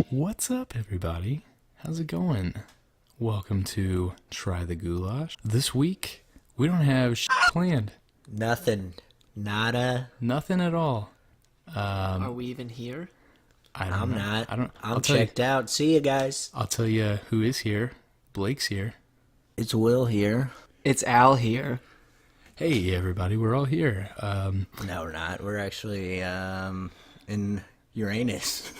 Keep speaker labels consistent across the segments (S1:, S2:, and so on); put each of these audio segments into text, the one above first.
S1: What's up, everybody? How's it going? Welcome to Try the Goulash. This week, we don't have planned.
S2: Nothing. Nada.
S1: Nothing at all.
S3: Are we even here?
S2: I'm not.
S1: I'm
S2: I'm checked out. See you guys.
S1: I'll tell you who is here. Blake's here.
S2: It's Will here.
S3: It's Al here.
S1: Hey, everybody, we're all here.
S2: No, we're not. We're actually in Uranus.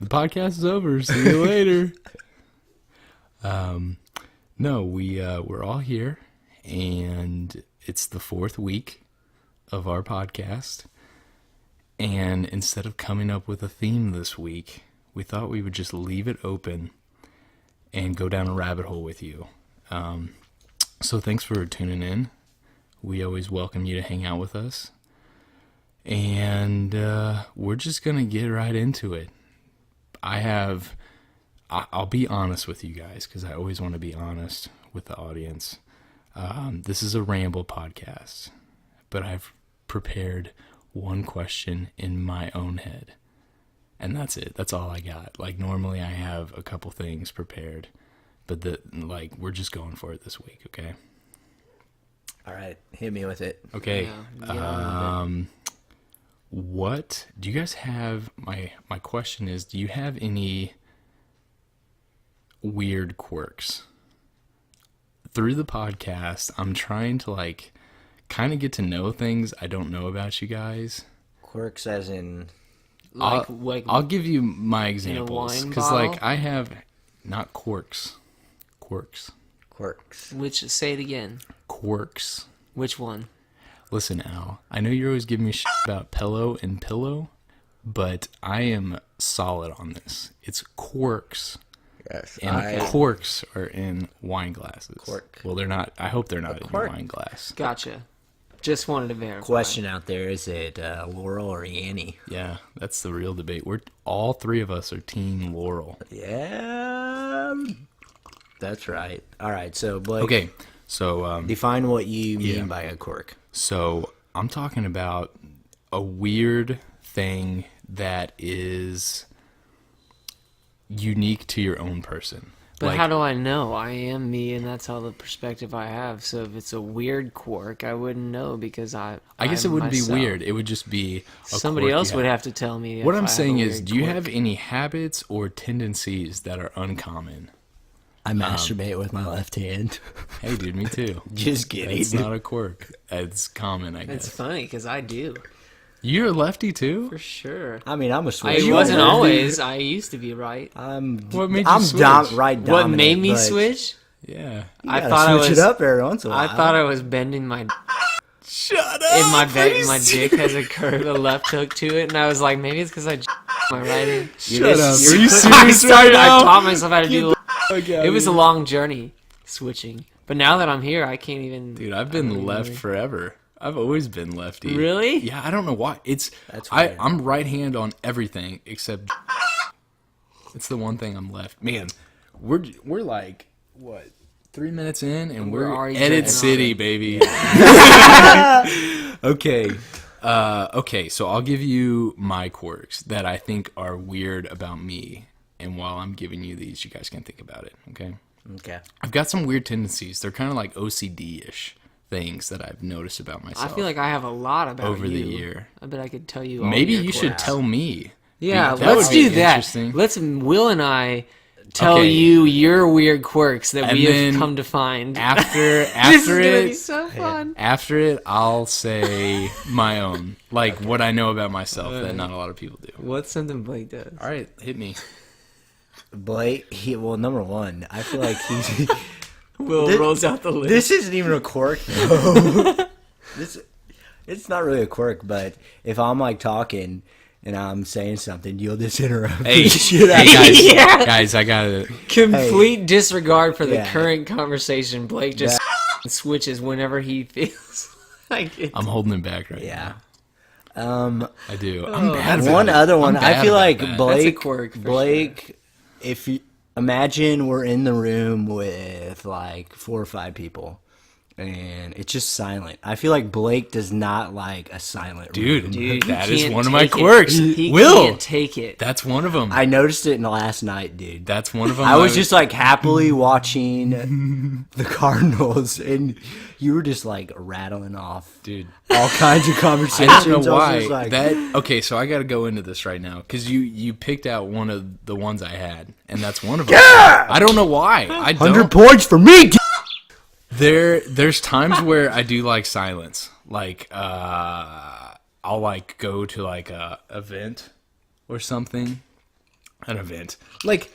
S1: The podcast is over. See you later. No, we're all here, and it's the 4th week of our podcast. And instead of coming up with a theme this week, we thought we would just leave it open and go down a rabbit hole with you. So thanks for tuning in. We always welcome you to hang out with us. And we're just going to get right into it. I'll be honest with you guys, because I always want to be honest with the audience. This is a Ramble podcast, but I've prepared one question in my own head, and that's it. That's all I got. Like, normally I have a couple things prepared, but we're just going for it this week, okay?
S2: All right, hit me with it.
S1: Okay.
S3: Yeah,
S1: What do you guys have? My question is, do you have any weird quirks? Through the podcast, I'm trying to kind of get to know things I don't know about you guys.
S2: Quirks as in...
S1: I'll give you my examples, because I have not quirks. Quirks.
S3: Say it again.
S1: Quirks.
S3: Which one?
S1: Listen, Al, I know you're always giving me shit about pillow, but I am solid on this. It's quirks.
S2: Yes.
S1: And corks are in wine glasses.
S2: Cork.
S1: Well, they're not. I hope they're not in a wine glass.
S3: Gotcha. Just wanted to verify.
S2: Question out there, is it Laurel or Yanny?
S1: Yeah, that's the real debate. All three of us are Team Laurel.
S2: Yeah, that's right. All right, so Blake.
S1: Okay, so
S2: define what you mean by a quirk.
S1: So I'm talking about a weird thing that is unique to your own person.
S3: But how do I know? I am me, and that's all the perspective I have. So if it's a weird quirk, I wouldn't know, because I
S1: guess it wouldn't be weird. It would just be
S3: somebody else would have to tell me.
S1: What I'm saying is, do you have any habits or tendencies that are uncommon?
S2: I masturbate with my left hand.
S1: Hey, dude, me too.
S2: Just kidding.
S1: It's not a quirk. It's common, I guess.
S3: It's funny, because I do.
S1: You're a lefty too?
S3: For sure.
S2: I mean, I'm a switch.
S3: I wasn't always. I used to be right.
S1: What made you switch?
S2: Right dominant.
S3: What made me switch?
S1: Yeah.
S2: I thought I was switch it up every once in a while.
S3: I thought I was bending my...
S1: Shut up!
S3: My dick has a curve, a left hook to it, and I was like, maybe it's because I my right hand.
S1: Shut up. Are you serious
S3: I
S1: now?
S3: taught myself how to do it was a long journey, switching. But now that I'm here, I can't even...
S1: Dude, I've been left forever. I've always been lefty.
S3: Really?
S1: Yeah, I don't know why.
S2: That's weird.
S1: I'm right hand on everything except... It's the one thing I'm left. Man, we're like, what, 3 minutes in, and we're
S3: already
S1: Edit
S3: jumping
S1: City,
S3: on
S1: baby. Okay. Okay, so I'll give you my quirks that I think are weird about me. And while I'm giving you these, you guys can think about it, okay?
S2: Okay.
S1: I've got some weird tendencies. They're kind of like OCD-ish things that I've noticed about myself.
S3: I feel like I have a lot about
S1: over
S3: you.
S1: the year.
S3: I bet I could tell you all
S1: Maybe
S3: your
S1: you should
S3: quirks.
S1: tell me.
S3: Yeah,
S1: That
S3: let's
S1: would be
S3: do that.
S1: interesting.
S3: Let's Will and I tell
S1: Okay.
S3: you your weird quirks that
S1: And
S3: we
S1: then
S3: have come to find.
S1: After
S3: This is gonna be
S1: it,
S3: so fun.
S1: after it, I'll say my own, like what I know about myself that not a lot of people do.
S3: What's something Blake does?
S1: All right, hit me.
S2: Blake, number one, I feel like he's...
S3: Will rolls out the list.
S2: This isn't even a quirk, though. It's not really a quirk, but if I'm talking and I'm saying something, you'll just interrupt.
S1: Hey,
S3: guys. Yeah.
S1: Guys, I gotta.
S3: Complete disregard for the
S2: Yeah.
S3: current conversation. Blake just switches whenever he feels like it.
S1: I'm holding it back right
S2: Yeah.
S1: now. I do. I'm bad.
S2: One
S1: about
S2: other
S1: it.
S2: one.
S1: I'm bad
S2: I feel
S1: about
S2: like
S1: that.
S2: Blake.
S3: That's a quirk, for
S2: Blake, if you imagine we're in the room with 4 or 5 people, and it's just silent. I feel like Blake does not like a silent room.
S3: Dude,
S1: that
S3: he
S1: is
S3: can't
S1: one of my
S3: take it.
S1: quirks.
S3: He
S1: Will.
S3: can't take it.
S1: That's one of them.
S2: I noticed it in the last night, dude.
S1: That's one of them.
S2: I was just like happily watching the Cardinals, and you were just like rattling off,
S1: dude.
S2: all kinds of
S1: I
S2: conversations.
S1: don't know
S2: I was
S1: why
S2: just like,
S1: that. Okay, so I got to go into this right now because you picked out one of the ones I had, and that's one of them.
S2: Yeah!
S1: I don't know why. I
S2: 100
S1: don't.
S2: points for me.
S1: There's times where I do like silence. Like I'll like go to like a event or something. An event. Like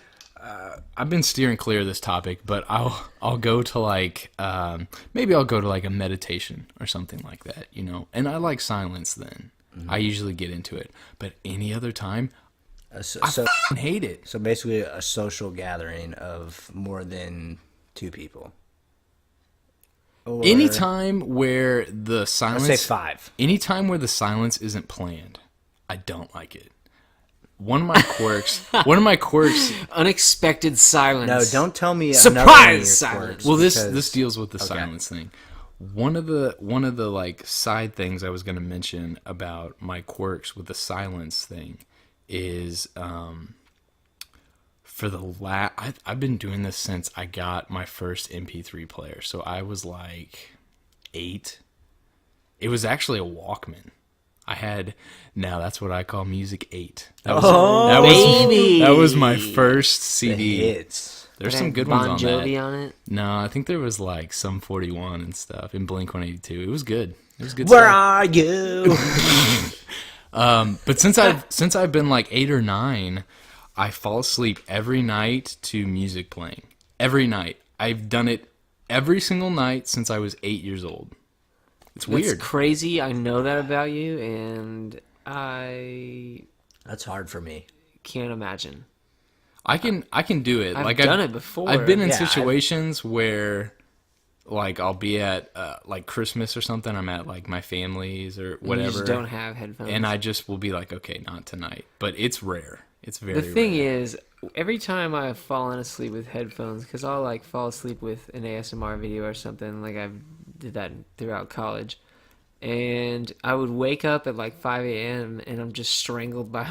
S1: I've been steering clear of this topic, but I'll go to like maybe I'll go to like a meditation or something like that, you know. And I like silence then. I usually get into it. But any other time,
S2: So,
S1: I fucking hate it.
S2: so basically, a social gathering of more than 2 people. Or,
S1: Anytime where the
S2: let's
S1: silence,
S2: say 5.
S1: anytime where the silence isn't planned, I don't like it. One of my quirks.
S3: Unexpected silence.
S2: No, don't tell me
S3: Surprise
S2: another one of your
S3: silence.
S2: quirks,
S1: Well,
S2: because-
S1: this deals with the silence thing. One of the like side things I was going to mention about my quirks with the silence thing is for the I've been doing this since I got my first MP3 player. So I was like 8. It was actually a Walkman. Now that's what I call Music 8. That was my first
S2: the
S1: CD.
S2: hits.
S1: There's
S3: It
S1: some
S3: had
S1: good
S3: Bon
S1: ones on
S3: Jovi
S1: that.
S3: on it.
S1: No, I think there was like some 41 and stuff in Blink 182. It was good. It was good
S2: Where
S1: stuff.
S2: are you?
S1: But since I've been like 8 or 9, I fall asleep every night to music playing. Every night. I've done it every single night since I was 8 years old. It's
S3: That's
S1: weird.
S3: crazy. I know that about you, and I
S2: That's hard for me.
S3: can't imagine.
S1: I can do it.
S3: I've
S1: like
S3: done it before.
S1: I've been in
S2: Yeah,
S1: situations where like I'll be at like Christmas or something. I'm at like my family's or whatever.
S3: You just don't have headphones.
S1: And I just will be like, okay, not tonight. But it's rare. It's very
S3: The thing
S1: rare.
S3: is, every time I've fallen asleep with headphones, because I'll like fall asleep with an ASMR video or something, like I did that throughout college, and I would wake up at like 5 a.m. and I'm just strangled by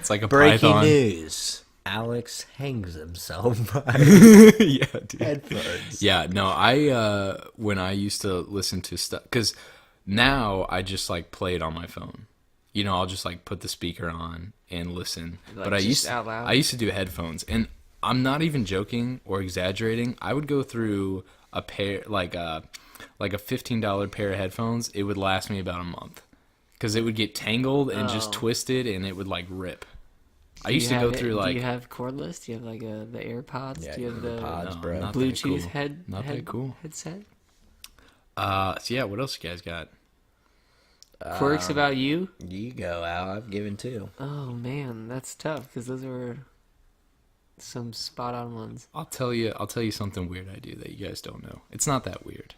S1: It's like a
S2: Breaking
S1: python.
S2: news. Alex hangs himself by
S1: Yeah, dude.
S2: headphones.
S1: Yeah, no, I when I used to listen to stuff, because now I just like play it on my phone. You know, I'll just like put the speaker on and listen.
S3: Like,
S1: but I
S3: just
S1: used
S3: out loud?
S1: I used to do headphones, and I'm not even joking or exaggerating. I would go through a pair like a $15 pair of headphones. It would last me about a month because it would get tangled and just twisted, and it would like rip. I used to go through
S3: Do
S1: like
S3: you have cordless? Do you have like the AirPods?
S2: Yeah,
S3: do you have the
S2: AirPods,
S1: No,
S2: bro.
S1: not that
S3: Bluetooth
S1: cool. Not that cool.
S3: headset?
S1: So yeah, what else you guys got?
S3: Quirks about you?
S2: You go, Al. I've given 2.
S3: Oh man, that's tough because those were some spot on ones.
S1: I'll tell you something weird I do that you guys don't know. It's not that weird.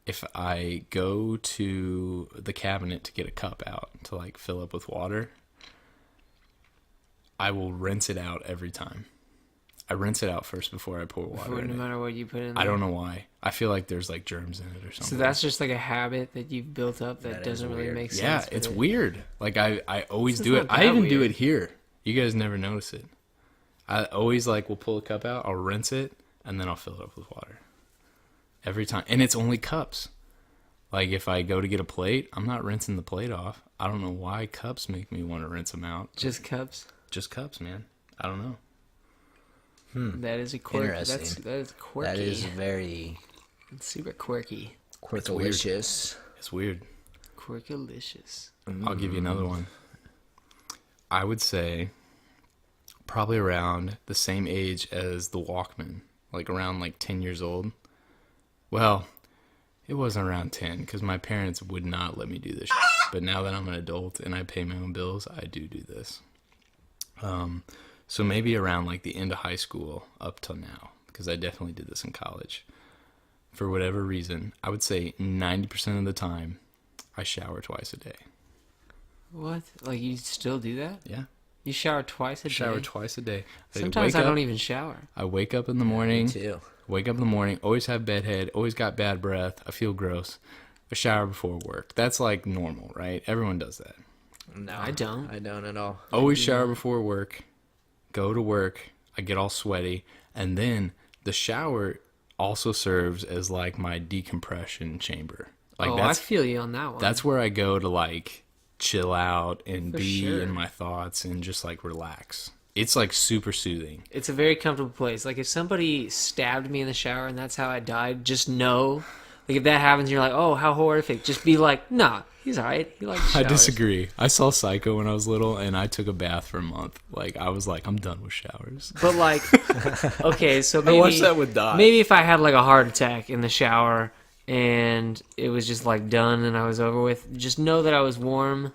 S1: If I go to the cabinet to get a cup out to like fill up with water, I will rinse it out every time. I rinse it out first before I pour water
S3: No
S1: in it.
S3: matter what you put in there.
S1: I don't know why. I feel like there's like germs in it or something.
S3: So that's just like a habit that you've built up that,
S2: That is
S3: doesn't really
S2: weird.
S3: make sense.
S1: yeah,
S3: but
S1: it's
S3: it-
S1: weird. Like I always
S3: This
S1: do
S3: is
S1: it.
S3: not
S1: I
S3: that
S1: even do
S3: weird.
S1: it here. You guys never notice it. I always like will pull a cup out, I'll rinse it, and then I'll fill it up with water. Every time. And it's only cups. Like if I go to get a plate, I'm not rinsing the plate off. I don't know why cups make me want to rinse them out.
S3: Just cups.
S1: Just cups, man. I don't know.
S3: That is a quirk.
S2: Interesting.
S3: That is quirky.
S2: That is very
S3: It's super quirky.
S2: quirkalicious.
S1: It's weird.
S3: Quirkalicious.
S1: I'll give you another one. I would say probably around the same age as the Walkman, like around like 10 years old. Well, it wasn't around 10 because my parents would not let me do this. But now that I'm an adult and I pay my own bills, I do this. So maybe around like the end of high school up till now, because I definitely did this in college. For whatever reason, I would say 90% of the time, I shower twice a day.
S3: What? Like you still do that?
S1: Yeah.
S3: You shower twice a day?
S1: Shower twice a day.
S3: Sometimes I don't even shower.
S1: I wake up in the morning.
S2: Me too.
S1: Wake up in the morning. Always have bedhead. Always got bad breath. I feel gross. A shower before work. That's like normal, right? Everyone does that.
S2: No,
S3: I don't.
S2: I don't at all.
S1: Always shower before work. Go to work. I get all sweaty. And then the shower also serves as like my decompression chamber. Like
S3: I feel you on that one.
S1: That's where I go to like chill out and
S3: For
S1: be
S3: sure.
S1: in my thoughts and just like relax. It's like super soothing.
S3: It's a very comfortable place. Like if somebody stabbed me in the shower and that's how I died, just know, like if that happens, you're like, oh, how horrific. Just be like, nah, he's all right. He likes showers.
S1: I disagree. I saw Psycho when I was little and I took a bath for a month. Like I was like, I'm done with showers.
S3: But like, okay, so
S1: I
S3: maybe
S1: watched that with Dot.
S3: maybe if I had like a heart attack in the shower and it was just like done and I was over with, just know that I was warm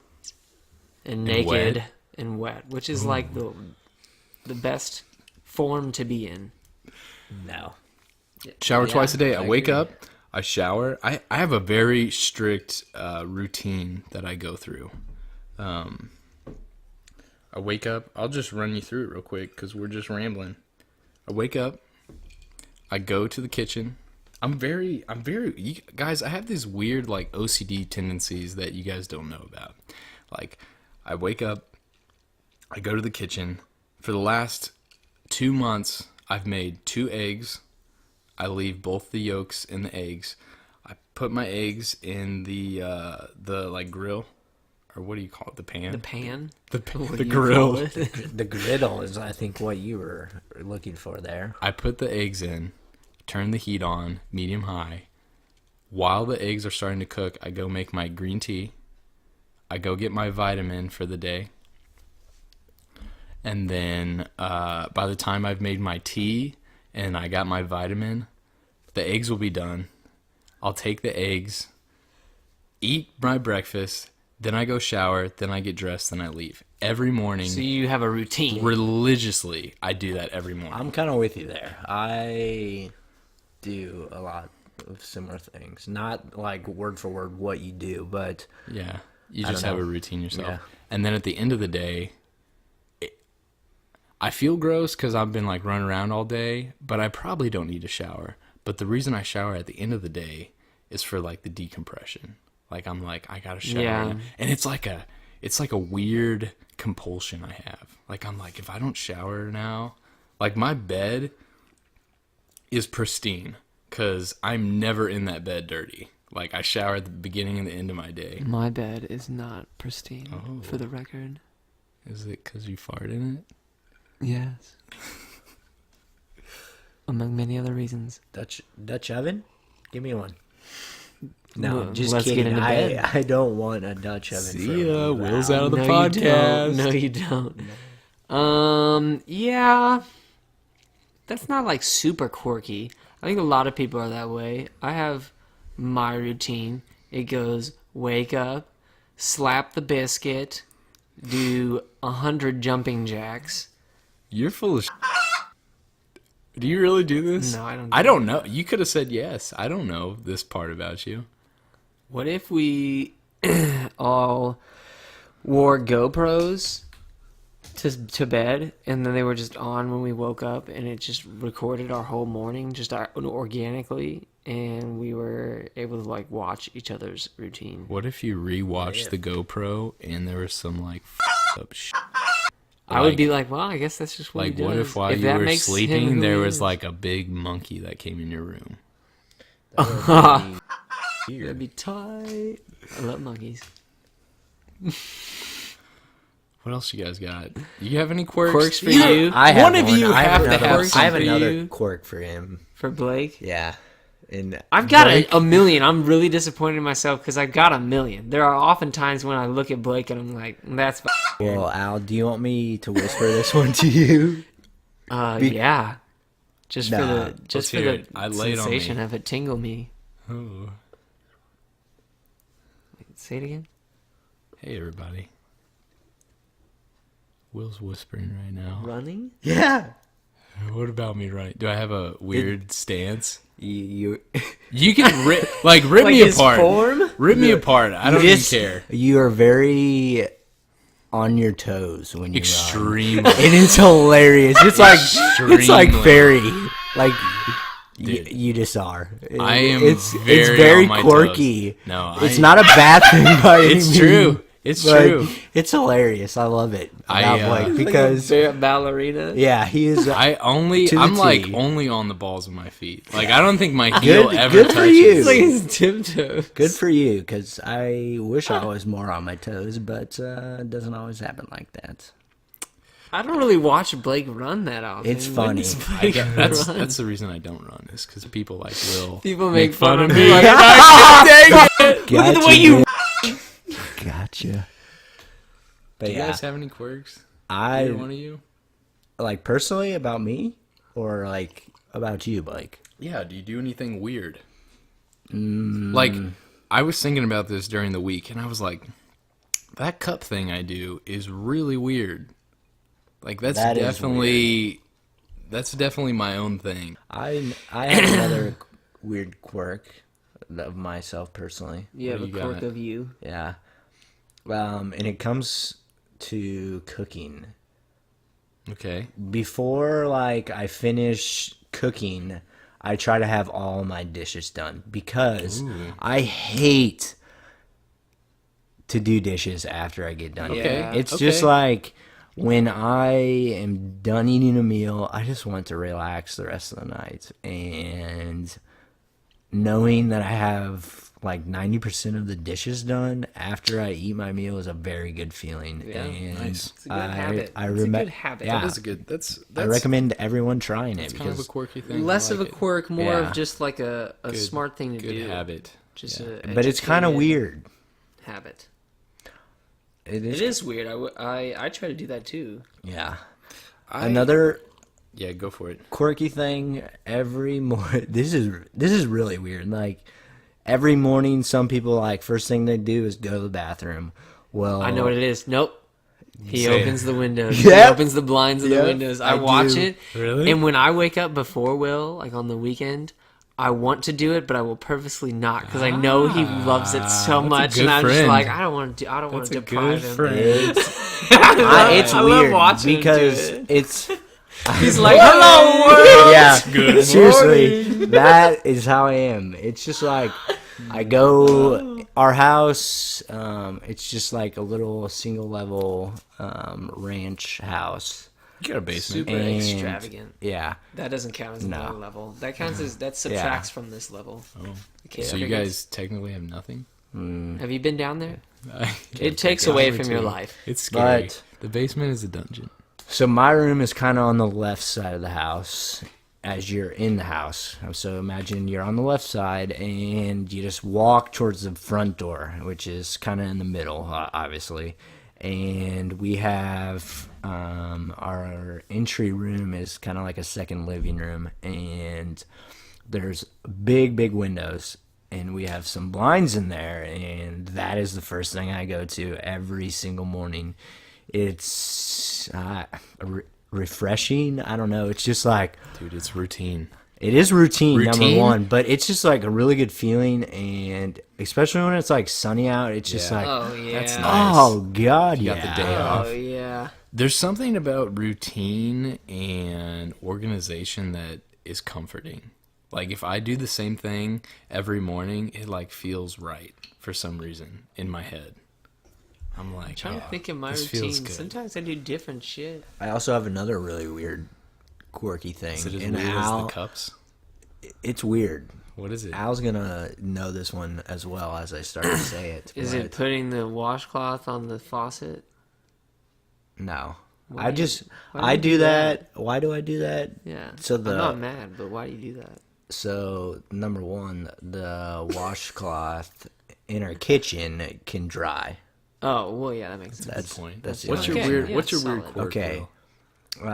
S3: and naked
S1: wet.
S3: and wet, which is like the best form to be in.
S2: No.
S1: Shower
S3: Yeah,
S1: twice a day. I wake
S2: agree.
S1: up, I shower. I have a very strict routine that I go through. I wake up. I'll just run you through it real quick because we're just rambling. I wake up. I go to the kitchen. You guys, I have these weird like OCD tendencies that you guys don't know about. Like, I wake up. I go to the kitchen. For the last 2 months, I've made 2 eggs. I leave both the yolks in the eggs. I put my eggs in the like grill, or what do you call it? The pan.
S3: The pan. What
S1: The
S3: do you
S1: grill.
S3: call it?
S2: The griddle is, I think, what you were looking for there.
S1: I put the eggs in, turn the heat on, medium high. While the eggs are starting to cook, I go make my green tea. I go get my vitamin for the day. And then by the time I've made my tea and I got my vitamin, the eggs will be done. I'll take the eggs, eat my breakfast, then I go shower, then I get dressed, then I leave. Every morning,
S3: So you have a routine.
S1: religiously, I do that every morning.
S2: I'm kind of with you there. I do a lot of similar things. Not like word for word what you do, but
S1: Yeah, you
S2: I
S1: just
S2: don't
S1: have
S2: know.
S1: a routine yourself.
S2: Yeah.
S1: And then at the end of the day, I feel gross because I've been like running around all day, but I probably don't need a shower. But the reason I shower at the end of the day is for like the decompression. Like I'm like, I gotta shower.
S3: Yeah.
S1: And it's like a weird compulsion I have. Like I'm like, if I don't shower now, like my bed is pristine because I'm never in that bed dirty. Like I shower at the beginning and the end of my day.
S3: My bed is not pristine,
S1: Oh.
S3: for the record.
S1: Is it because you fart in it?
S3: Yes. Among many other reasons.
S2: Dutch oven? Give me one. No,
S3: Well,
S2: just
S3: let's get
S2: kidding.
S3: into bed.
S2: I don't want a Dutch oven.
S1: See
S2: for
S1: ya.
S2: a
S1: Will's
S2: while.
S1: out of the
S3: No,
S1: podcast.
S3: You don't. No, you don't. Yeah. That's not like super quirky. I think a lot of people are that way. I have my routine. It goes wake up, slap the biscuit, do 100 jumping jacks.
S1: You're full of Do you really do this?
S3: No, I don't do
S1: I don't know. You could have said yes. I don't know this part about you.
S3: What if we all wore GoPros to bed, and then they were just on when we woke up, and it just recorded our whole morning just organically, and we were able to like watch each other's routine.
S1: What if you rewatched the GoPro and there was some like up shit?
S3: I would be like, well, I guess that's just what
S1: like,
S3: he
S1: what
S3: does.
S1: if while you
S3: that
S1: were
S3: makes him
S1: sleeping
S3: who
S1: there
S3: he
S1: was
S3: is.
S1: like a big monkey that came in your room?
S3: That'd
S2: Weird.
S3: be tight. I love monkeys.
S1: What else you guys got? You have any quirks?
S3: Quirks for you?
S2: I have
S1: One of you
S2: I
S1: have to
S2: another,
S1: have
S2: I have
S1: something.
S2: another
S3: You?
S2: quirk for him.
S3: For Blake?
S2: Yeah. And
S3: I've got
S2: Blake-
S3: a million. I'm really disappointed in myself because I've got a million. There are often times when I look at Blake and I'm like, that's
S2: Well, Al, do you want me to whisper this one to you?
S3: yeah. Just
S2: Nah,
S3: for the
S1: let's
S3: for
S1: hear
S3: the
S1: it. I laid on
S3: sensation
S1: me.
S3: of it tingle me.
S1: Oh.
S3: Say it again.
S1: Hey, everybody. Will's whispering right now.
S3: Running?
S2: Yeah.
S1: What about me running? Do I have a weird stance?
S2: You
S1: You can rip me
S3: his
S1: apart.
S3: form?
S1: Rip me apart. I don't even
S2: just-
S1: care.
S2: You are very on your toes when you run.
S1: Extremely.
S2: It is hilarious. It's like
S1: Extremely.
S2: fairy. Like you just are.
S1: I am
S2: It's
S1: very
S2: very
S1: on my
S2: quirky.
S1: toes. No,
S2: it's not a bad thing by any
S1: It's
S2: means,
S1: true. It's
S2: but
S1: true.
S2: It's hilarious. I love it. About Blake because
S3: like a ballerina.
S2: yeah, he is.
S1: I'm
S2: the
S1: like
S2: T.
S1: only on the balls of my feet. Like I don't think my heel ever
S2: good for
S1: touches.
S2: you.
S3: It's like his tiptoes.
S2: Good for you, because I wish I was more on my toes, but it doesn't always happen like that.
S3: I don't really watch Blake run that often.
S2: It's
S3: When
S2: funny.
S3: does Blake
S1: That's
S3: run?
S1: the reason I don't run is because people like will
S3: People make fun of
S1: me.
S3: me. Like,
S1: Dang it.
S3: look at the way you.
S2: Gotcha. But
S1: Do you
S2: yeah,
S1: guys have any quirks? Either one
S2: I
S1: of you?
S2: like personally about me, or like about you, Blake.
S1: Yeah. Do you do anything weird? Like I was thinking about this during the week, and I was like, that cup thing I do is really weird. Like that's
S2: That is
S1: definitely my own thing.
S2: I have another weird quirk of myself personally.
S3: You have a
S1: What do you
S3: quirk
S1: got?
S3: of you.
S2: Yeah. And it comes to cooking.
S1: Okay.
S2: Before like I finish cooking, I try to have all my dishes done because I hate to do dishes after I get done.
S3: Okay,
S2: It's
S1: okay.
S2: just like when I am done eating a meal, I just want to relax the rest of the night. And knowing that I have like 90% of the dishes done after I eat my meal is a very good feeling.
S3: Yeah,
S2: and
S1: nice.
S3: It's a good habit.
S2: I
S3: It's a
S2: remember.
S3: good habit.
S2: Yeah,
S1: That's a good. That's
S2: I recommend everyone trying it
S1: It's kind of a
S2: because,
S1: quirky thing.
S3: Less
S1: I
S3: of a
S1: like it.
S3: quirk, more
S2: Yeah.
S3: of just like a
S1: Good-
S3: smart thing to
S1: Good
S3: do.
S1: habit.
S3: Just
S1: Yeah.
S3: a
S2: but it's kind of
S3: educated
S2: weird.
S3: habit.
S2: It
S3: It is weird. I try to do that too.
S2: Yeah.
S1: I-
S2: Another
S1: Yeah, go for it.
S2: quirky thing every morning. This is really weird. Like every morning, some people like first thing they do is go to the bathroom. Well,
S3: I know what it is. Nope. He
S1: Say it.
S3: opens the windows.
S2: Yep.
S3: He opens the blinds of the
S2: Yep,
S3: windows.
S2: I
S3: I watch
S2: do.
S3: it.
S1: Really?
S3: And when I wake up before Will, like on the weekend, I want to do it, but I will purposely not because I know he loves it so
S1: that's a
S3: much,
S1: good
S3: and I'm just
S1: friend.
S3: like, I don't want to
S1: That's a
S3: deprive
S1: good
S3: him.
S1: friend.
S2: It's
S3: I love
S2: weird
S3: watching him do
S2: because
S3: it.
S2: it's
S3: He's like, "Hello, world."
S2: yeah.
S1: Good
S2: Seriously, that is how I am. It's just like I go our house. It's just like a little single level ranch house.
S1: You got a basement.
S3: Super
S2: And-
S3: extravagant.
S2: Yeah.
S3: That doesn't count as
S2: No.
S3: another level. That counts as that subtracts from this level.
S1: Oh.
S3: Okay,
S1: So you guys technically have nothing?
S3: have you been down there? It takes away from your life.
S1: It's scary.
S2: But-
S1: The basement is a dungeon.
S2: So my room is kind of on the left side of the house as you're in the house. So imagine you're on the left side and you just walk towards the front door, which is kind of in the middle, obviously. And we have our entry room is kind of like a second living room, and there's big windows, and we have some blinds in there, and that is the first thing I go to every single morning. It's refreshing. I don't know. It's just like
S1: Dude, it's routine.
S2: it is routine, number
S1: Routine?
S2: one, but it's just like a really good feeling, and especially when it's like sunny out, it's just
S1: Yeah.
S2: like,
S3: Oh yeah.
S1: That's nice.
S2: oh god,
S1: You
S2: yeah.
S1: got the day off.
S3: Oh yeah.
S1: There's something about routine and organization that is comforting. Like if I do the same thing every morning, it like feels right for some reason in my head. I'm like,
S3: Trying to think of my
S1: this feels
S3: routine.
S1: good.
S3: Sometimes I do different shit.
S2: I also have another really weird, quirky thing,
S1: Is it as
S2: and
S1: weird as
S2: Al,
S1: the cups?
S2: it's weird.
S1: What is it?
S2: Al's gonna know this one as well as I start to say it.
S3: Is
S2: but
S3: it putting the washcloth on the faucet?
S2: no?
S3: Why
S2: I
S3: do
S2: just
S3: you- why do
S2: I
S3: you
S2: do
S3: do
S2: that. Why do I do that?
S3: Yeah.
S2: So
S3: I'm not mad, but why do you do that?
S2: So number one, the washcloth in our kitchen can dry.
S3: Oh well, yeah, that makes sense.
S2: That's
S1: Good point.
S2: That's
S1: What's
S2: the
S1: your
S3: Okay,
S1: weird?
S3: yeah,
S1: What's your weird
S3: solid.
S1: quirk?
S2: Okay.
S1: Will?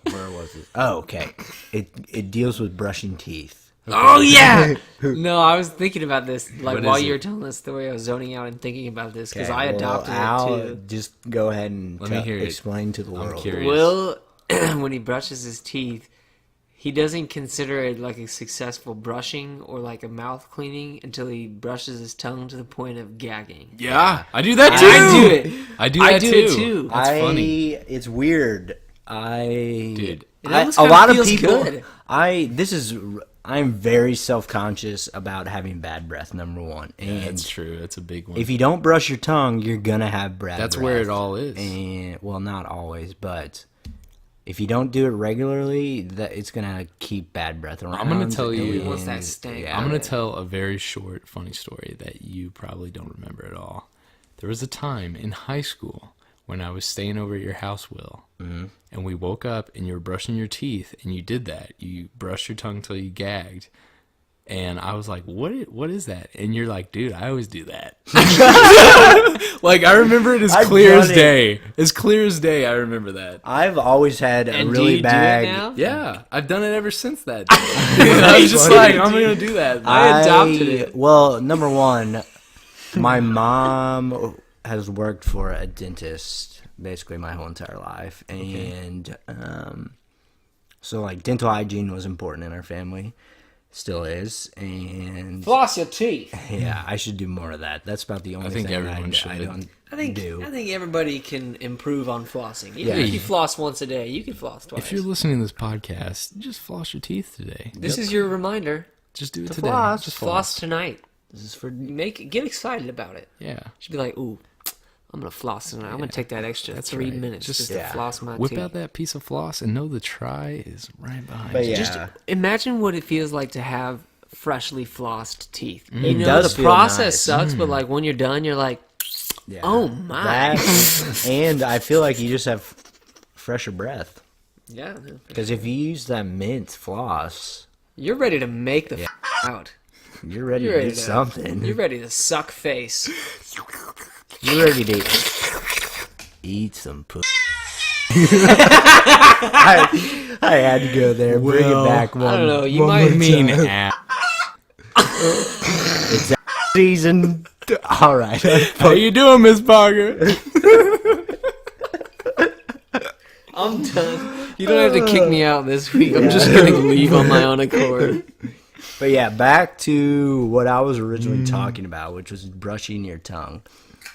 S2: Where was it? Oh, okay. It deals with brushing teeth.
S3: Oh yeah. No, I was thinking about this. Like
S1: What
S3: while
S1: is
S3: you
S1: it?
S3: were telling this story, I was zoning out and thinking about this because
S2: Okay,
S3: I
S2: well,
S3: adopted
S2: Al,
S3: it too.
S2: just go ahead and
S1: Let me hear it.
S2: explain to the
S1: I'm
S2: world.
S1: curious.
S3: Will, when he brushes his teeth, he doesn't consider it like a successful brushing or like a mouth cleaning until he brushes his tongue to the point of gagging.
S1: Yeah, I do that too.
S3: I do it.
S1: I do that
S3: it too.
S1: That's funny.
S2: It's weird.
S1: Dude.
S3: It almost
S2: a
S3: kinda
S2: lot of
S3: feels
S2: people.
S3: good.
S2: I'm very self-conscious about having bad breath. Number one, and
S1: That's true. That's a big one.
S2: if you don't brush your tongue, you're gonna have bad breath.
S1: That's where it all is.
S2: And well, not always, but if you don't do it regularly, that it's gonna keep bad breath around.
S1: I'm gonna tell you.
S3: What's that stank?
S2: Yeah.
S1: I'm going to tell a very short, funny story that you probably don't remember at all. There was a time in high school when I was staying over at your house, Will, and we woke up and you were brushing your teeth, and you did that. You brushed your tongue till you gagged. And I was like, what is that? And you're like, dude, I always do that. Like, I remember it as clear as day. As clear as day, I remember that.
S2: I've always had a
S3: And
S2: really
S3: do you
S2: bad.
S3: do it now?
S1: Yeah, I've done it ever since that day. I was just like, I'm going to do that.
S3: I adopted it.
S2: Well, number one, my mom has worked for a dentist basically my whole entire life, and so like dental hygiene was important in our family, still is, and
S3: Floss your teeth.
S2: yeah, I should do more of that. That's about the only
S1: think
S2: thing
S1: everyone
S2: I
S1: should.
S2: don't
S3: I think
S2: do.
S3: everybody can improve on flossing. Even
S2: Yeah.
S3: if you floss once a day, you can floss twice.
S1: If you're listening to this podcast, just floss your teeth today.
S3: This is your reminder
S1: Just do it
S3: to
S1: today.
S3: floss.
S1: Just
S3: Floss tonight.
S2: This is for
S3: Get excited about it.
S1: Yeah.
S3: You should be like, ooh, I'm gonna floss tonight. I'm gonna take that extra
S1: That's
S3: 3
S1: right.
S3: minutes just to
S2: Yeah.
S3: floss my
S1: Whip
S3: teeth.
S1: out that piece of floss and know the try is right behind
S2: But
S1: you.
S2: yeah.
S3: Just imagine what it feels like to have freshly flossed teeth.
S2: It
S3: You know,
S2: does
S3: the
S2: feel
S3: process
S2: nice.
S3: sucks, but like when you're done, you're like,
S2: yeah.
S3: oh my.
S2: That, and I feel like you just have fresher breath
S3: Yeah,
S2: because if you use that mint floss,
S3: you're ready to make the out.
S2: you're ready
S3: You're
S2: to
S3: ready
S2: do
S3: to
S2: something.
S3: You're ready to suck face.
S2: You're ready to eat some pussy. I had to go there. Bring it back one.
S3: I don't know. You
S2: one
S3: might
S2: more
S1: mean
S2: time.
S1: ass.
S2: It's season. All right.
S1: How you doing, Miss Parker?
S3: I'm done. You don't have to kick me out this week. I'm just gonna leave on my own accord.
S2: But yeah, back to what I was originally talking about, which was brushing your tongue.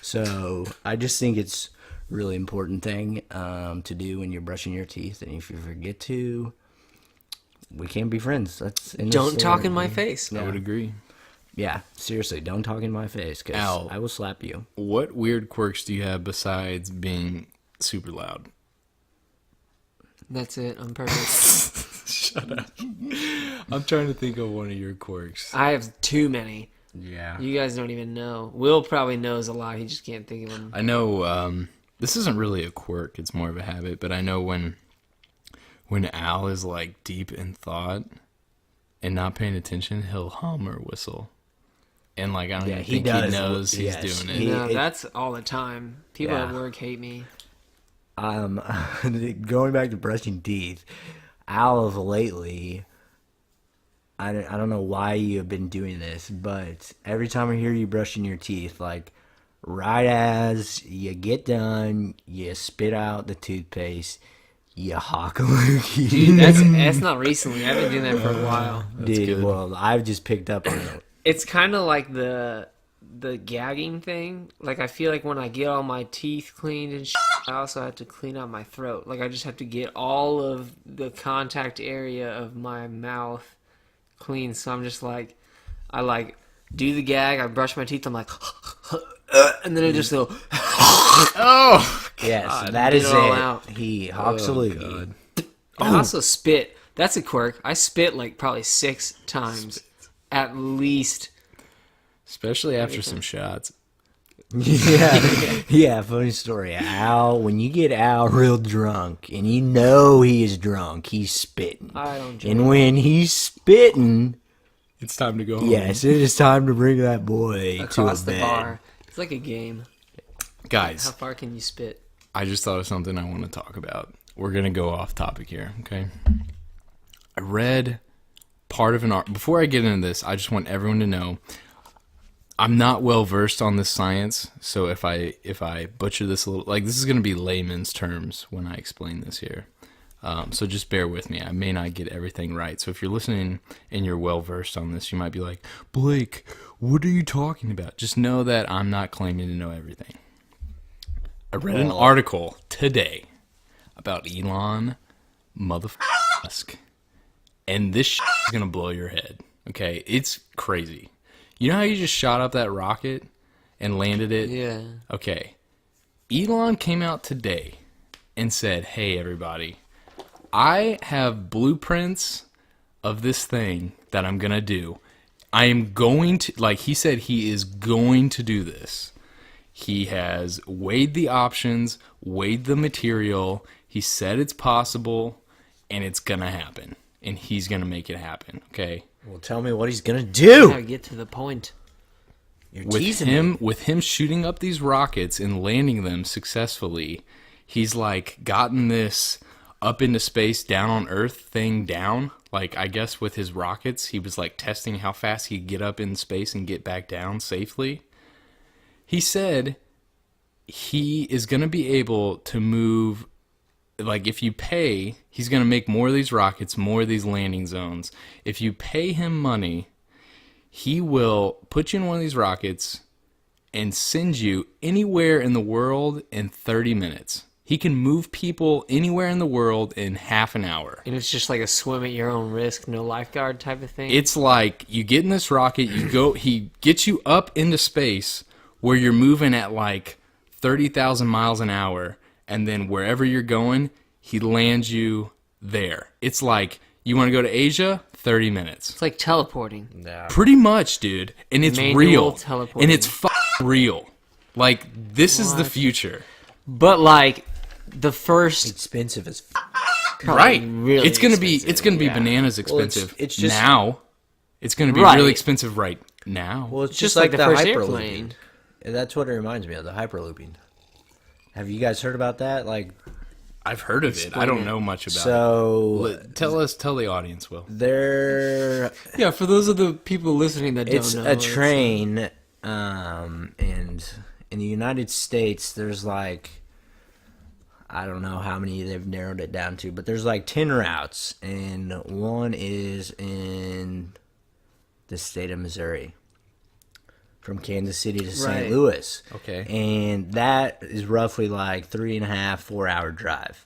S2: So I just think it's a really important thing to do when you're brushing your teeth, and if you forget to, we can't be friends. That's in the
S3: Don't talk
S2: story.
S3: in my face.
S1: I would agree.
S2: Yeah, seriously, don't talk in my face, because
S1: Ow.
S2: I will slap you.
S1: What weird quirks do you have besides being super loud?
S3: That's it. I'm perfect.
S1: Shut up. I'm trying to think of one of your quirks.
S3: I have too many.
S2: Yeah.
S3: You guys don't even know. Will probably knows a lot. He just can't think of them.
S1: I know this isn't really a quirk, it's more of a habit, but I know when Al is like deep in thought and not paying attention, he'll hum or whistle. And like I don't even think he knows he's
S2: yes.
S1: doing it.
S3: No, that's all the time. People
S2: Yeah.
S3: at work hate me.
S2: Going back to brushing teeth, Al of lately, I don't know why you have been doing this, but every time I hear you brushing your teeth, like right as you get done, you spit out the toothpaste, you hawk a loogie.
S3: Dude, that's not recently. I've been doing that for a while.
S2: Dude,
S1: good.
S2: well, I've just picked up on it.
S3: It's kind of like the gagging thing. Like I feel like when I get all my teeth cleaned and shit, I also have to clean out my throat. Like I just have to get all of the contact area of my mouth clean. So I'm just like, I like do the gag. I brush my teeth. I'm like, and then it just go.
S1: Oh,
S2: Yes,
S3: God,
S2: that
S3: get
S2: is
S3: it all
S2: it.
S3: out.
S2: He hawks a loogie.
S3: I also spit. That's a quirk. I spit like probably 6 times, at least.
S1: especially after some shots.
S2: Yeah, funny story. Al, when you get Al real drunk, and you know he is drunk, he's spitting.
S3: I don't drink.
S2: And when he's spitting,
S1: It's time to go home.
S2: yes, it is time to bring that boy
S3: Across
S2: to
S3: the
S2: a bed.
S3: bar. It's like a game. How
S1: Guys,
S3: far can you spit?
S1: I just thought of something I want to talk about. We're going to go off topic here, okay? I read part of an art. Before I get into this, I just want everyone to know I'm not well versed on this science, so if I butcher this a little, like this is going to be layman's terms when I explain this here. So just bear with me. I may not get everything right. So if you're listening and you're well versed on this, you might be like, Blake, what are you talking about? Just know that I'm not claiming to know everything. I read an article today about Elon Musk, and this is going to blow your head. Okay, it's crazy. You know how you just shot up that rocket and landed it?
S3: Yeah.
S1: Okay. Elon came out today and said, hey, everybody, I have blueprints of this thing that I'm going to do. I am going to, like he said, he is going to do this. He has weighed the options, weighed the material. He said it's possible, and it's going to happen. And he's going to make it happen, okay?
S2: Well, tell me what he's going to do.
S3: Gotta get to the point.
S2: You're
S1: With
S2: teasing
S1: him,
S2: me.
S1: with him shooting up these rockets and landing them successfully, he's like gotten this up into space, down on Earth thing down. Like, I guess with his rockets, he was like testing how fast he could get up in space and get back down safely. He said he is going to be able to move, like if you pay, he's going to make more of these rockets, more of these landing zones. If you pay him money, he will put you in one of these rockets and send you anywhere in the world in 30 minutes. He can move people anywhere in the world in half an hour.
S3: And it's just like a swim at your own risk, no lifeguard type of thing.
S1: It's like you get in this rocket, you go, he gets you up into space where you're moving at like 30,000 miles an hour, and then wherever you're going, he lands you there. It's like, you want to go to Asia? 30 minutes.
S3: It's like teleporting.
S2: Yeah.
S1: Pretty much, dude. And it's
S3: Manual
S1: real.
S3: teleporting.
S1: And it's real. Like, this is the
S3: What?
S1: future.
S3: But like the first
S2: Expensive as
S1: Right.
S3: really
S1: it's gonna be
S3: expensive, yeah.
S1: bananas
S2: Well,
S1: expensive.
S2: it's just-
S1: now. It's gonna be
S3: Right.
S1: really expensive right now.
S2: Well, it's
S3: just
S2: just
S3: like
S2: like
S3: the
S2: the
S3: first
S2: hyperlooping.
S3: airplane.
S2: That's what it reminds me of, the hyperlooping. Have you guys heard about that? Like,
S1: I've heard of it. I don't know much about
S2: so
S1: it. Tell the audience, Will.
S2: there,
S3: Yeah, for those of the people listening that
S2: it's
S3: don't know,
S2: a train, and in the United States, there's like, I don't know how many they've narrowed it down to, but there's like 10 routes, and one is in the state of Missouri, from Kansas City to St.
S3: Right.
S2: Louis.
S1: Okay.
S2: And that is roughly like 3.5, 4 hour drive.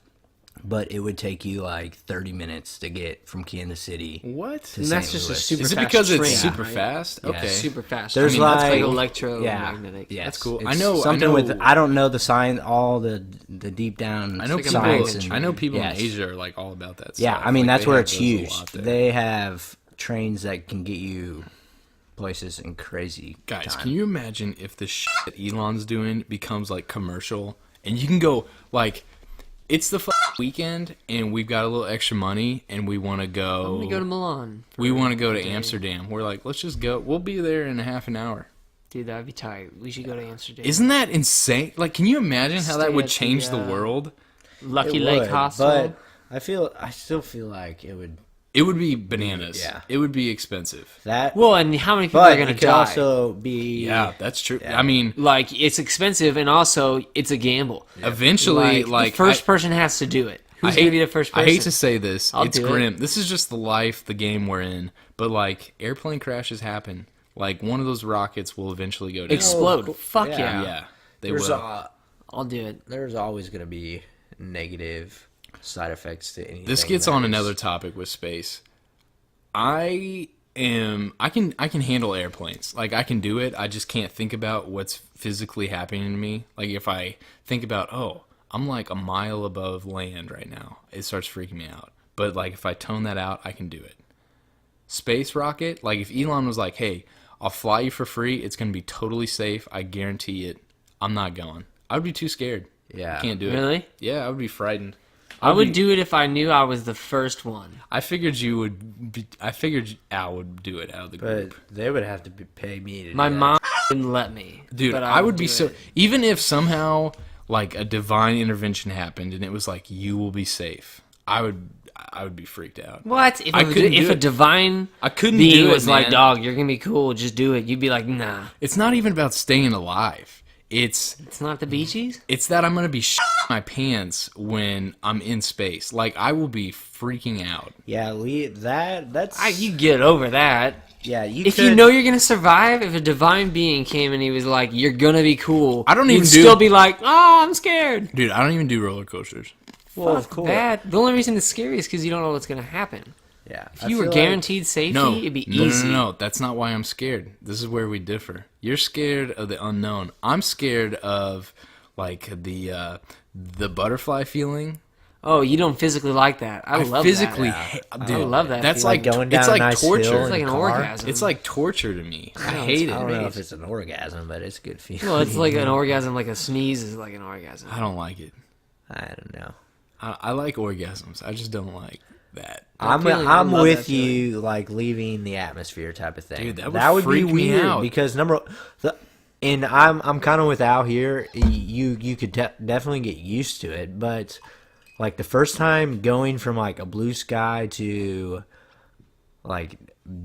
S2: But it would take you like 30 minutes to get from Kansas City.
S1: What?
S2: To
S3: and that's
S2: St.
S3: just a
S2: Louis.
S3: super
S1: Is it
S3: fast
S1: because
S3: train,
S1: it's super
S3: right?
S1: fast?
S2: Yeah.
S1: Okay.
S3: Super fast.
S2: There's
S3: I mean, that's like
S2: like-
S3: electromagnetic.
S2: Yes,
S1: That's cool.
S2: it's
S1: I know-
S2: something with. I don't know the science, all the deep down.
S1: I know
S3: like a
S1: people.
S2: science
S3: magnet
S2: and-
S1: I know people
S2: yes.
S1: in Asia are like all about that.
S2: Yeah,
S1: stuff.
S2: I mean
S1: Like,
S2: that's
S1: they
S2: where
S1: have
S2: it's
S1: those a
S2: huge.
S1: lot there.
S2: They have trains that can get you places in crazy
S1: Guys,
S2: time.
S1: can you imagine if the shit that Elon's doing becomes like commercial, and you can go like, it's the weekend, and we've got a little extra money, and we want to go.
S3: I'm gonna go to Milan.
S1: We want to go to Amsterdam. We're like, let's just go. We'll be there in a half an hour.
S3: Dude, that'd be tight. We should go to Amsterdam.
S1: Isn't that insane? Like, can you imagine how that
S3: Stay
S1: would
S3: at the,
S1: change the world?
S3: Lucky
S2: It
S3: Lake
S2: would,
S3: Hostel?
S2: But I still feel like it would.
S1: It would be bananas.
S2: Yeah.
S1: It would be expensive.
S2: That
S3: Well, and how many people
S2: but
S3: are gonna
S2: it could
S3: die?
S2: also be
S1: Yeah, that's true.
S2: Yeah.
S1: I mean,
S3: Like, it's expensive, and also it's a gamble.
S1: eventually,
S3: the first person has to do it. Who's gonna be the first person?
S1: I hate to say this.
S3: I'll
S1: it's
S3: do it.
S1: grim. This is just the life, the game we're in. But like, airplane crashes happen. Like, one of those rockets will eventually go down.
S3: Explode.
S2: cool.
S3: Fuck
S2: Yeah.
S3: yeah.
S1: Yeah, they
S2: there's
S1: will.
S3: I'll do it.
S2: there's always going to be negative side effects to anything.
S1: This gets
S2: that
S1: on
S2: is-
S1: another topic with space. I can handle airplanes. Like, I can do it. I just can't think about what's physically happening to me. Like, if I think about, oh, I'm like a mile above land right now, it starts freaking me out. But like, if I tone that out, I can do it. Space rocket, like if Elon was like, hey, I'll fly you for free, it's going to be totally safe, I guarantee it, I'm not going. I would be too scared.
S2: Yeah.
S1: I can't do it.
S3: Really?
S1: Yeah, I would be frightened.
S3: I would do it if I knew I was the first one.
S1: I figured you would be, I figured Al would do it out of the
S2: But
S1: group.
S2: they would have to pay me to
S3: My
S2: do that.
S3: mom wouldn't let me.
S1: Dude,
S3: but
S1: I would be
S3: do
S1: so,
S3: it.
S1: even if somehow like a divine intervention happened and it was like, you will be safe, I would be freaked out.
S3: What? If,
S1: I couldn't
S3: if
S1: do
S3: a
S1: it.
S3: divine
S1: I couldn't
S3: being
S1: do it,
S3: was like,
S1: man.
S3: dog, you're gonna be cool, just do it, you'd be like, nah.
S1: It's not even about staying alive.
S3: It's not the Bee Gees?
S1: It's that I'm gonna be my pants when I'm in space. Like, I will be freaking out.
S2: Yeah,
S3: You get over that.
S2: Yeah,
S3: If you know you're gonna survive, if a divine being came and he was like, "You're gonna be cool,"
S1: I don't
S3: you'd
S1: even
S3: still be like, "Oh, I'm scared."
S1: Dude, I don't even do roller coasters.
S2: Well,
S3: Fuck
S2: of course.
S3: that. The only reason it's scary is because you don't know what's gonna happen.
S2: Yeah.
S3: If you were guaranteed safety,
S1: No,
S3: it'd be
S1: no,
S3: easy.
S1: no. That's not why I'm scared. This is where we differ. You're scared of the unknown. I'm scared of like the butterfly feeling.
S3: Oh, you don't physically like that. I love
S1: physically
S3: that.
S1: dude,
S3: I love that
S1: That's
S3: feeling.
S1: like
S2: going down
S1: it's
S2: a
S1: like
S2: nice
S1: torture.
S2: hill
S3: It's like
S2: in
S3: an
S2: a car.
S3: orgasm.
S1: It's like torture to me. I
S3: know,
S1: hate
S2: I
S1: it.
S2: don't know if it's an orgasm, but it's a good feeling.
S3: Well, it's like an orgasm, like a sneeze is like an orgasm.
S1: I don't like it.
S2: I don't know.
S1: I like orgasms. I just don't like that.
S2: I'm
S3: I love
S2: with
S3: that
S2: you, like leaving the atmosphere type of thing.
S1: Dude, that would
S2: be
S1: freak me
S2: weird
S1: out.
S2: because and I'm kind of with Al here. You could definitely get used to it, but like the first time going from like a blue sky to like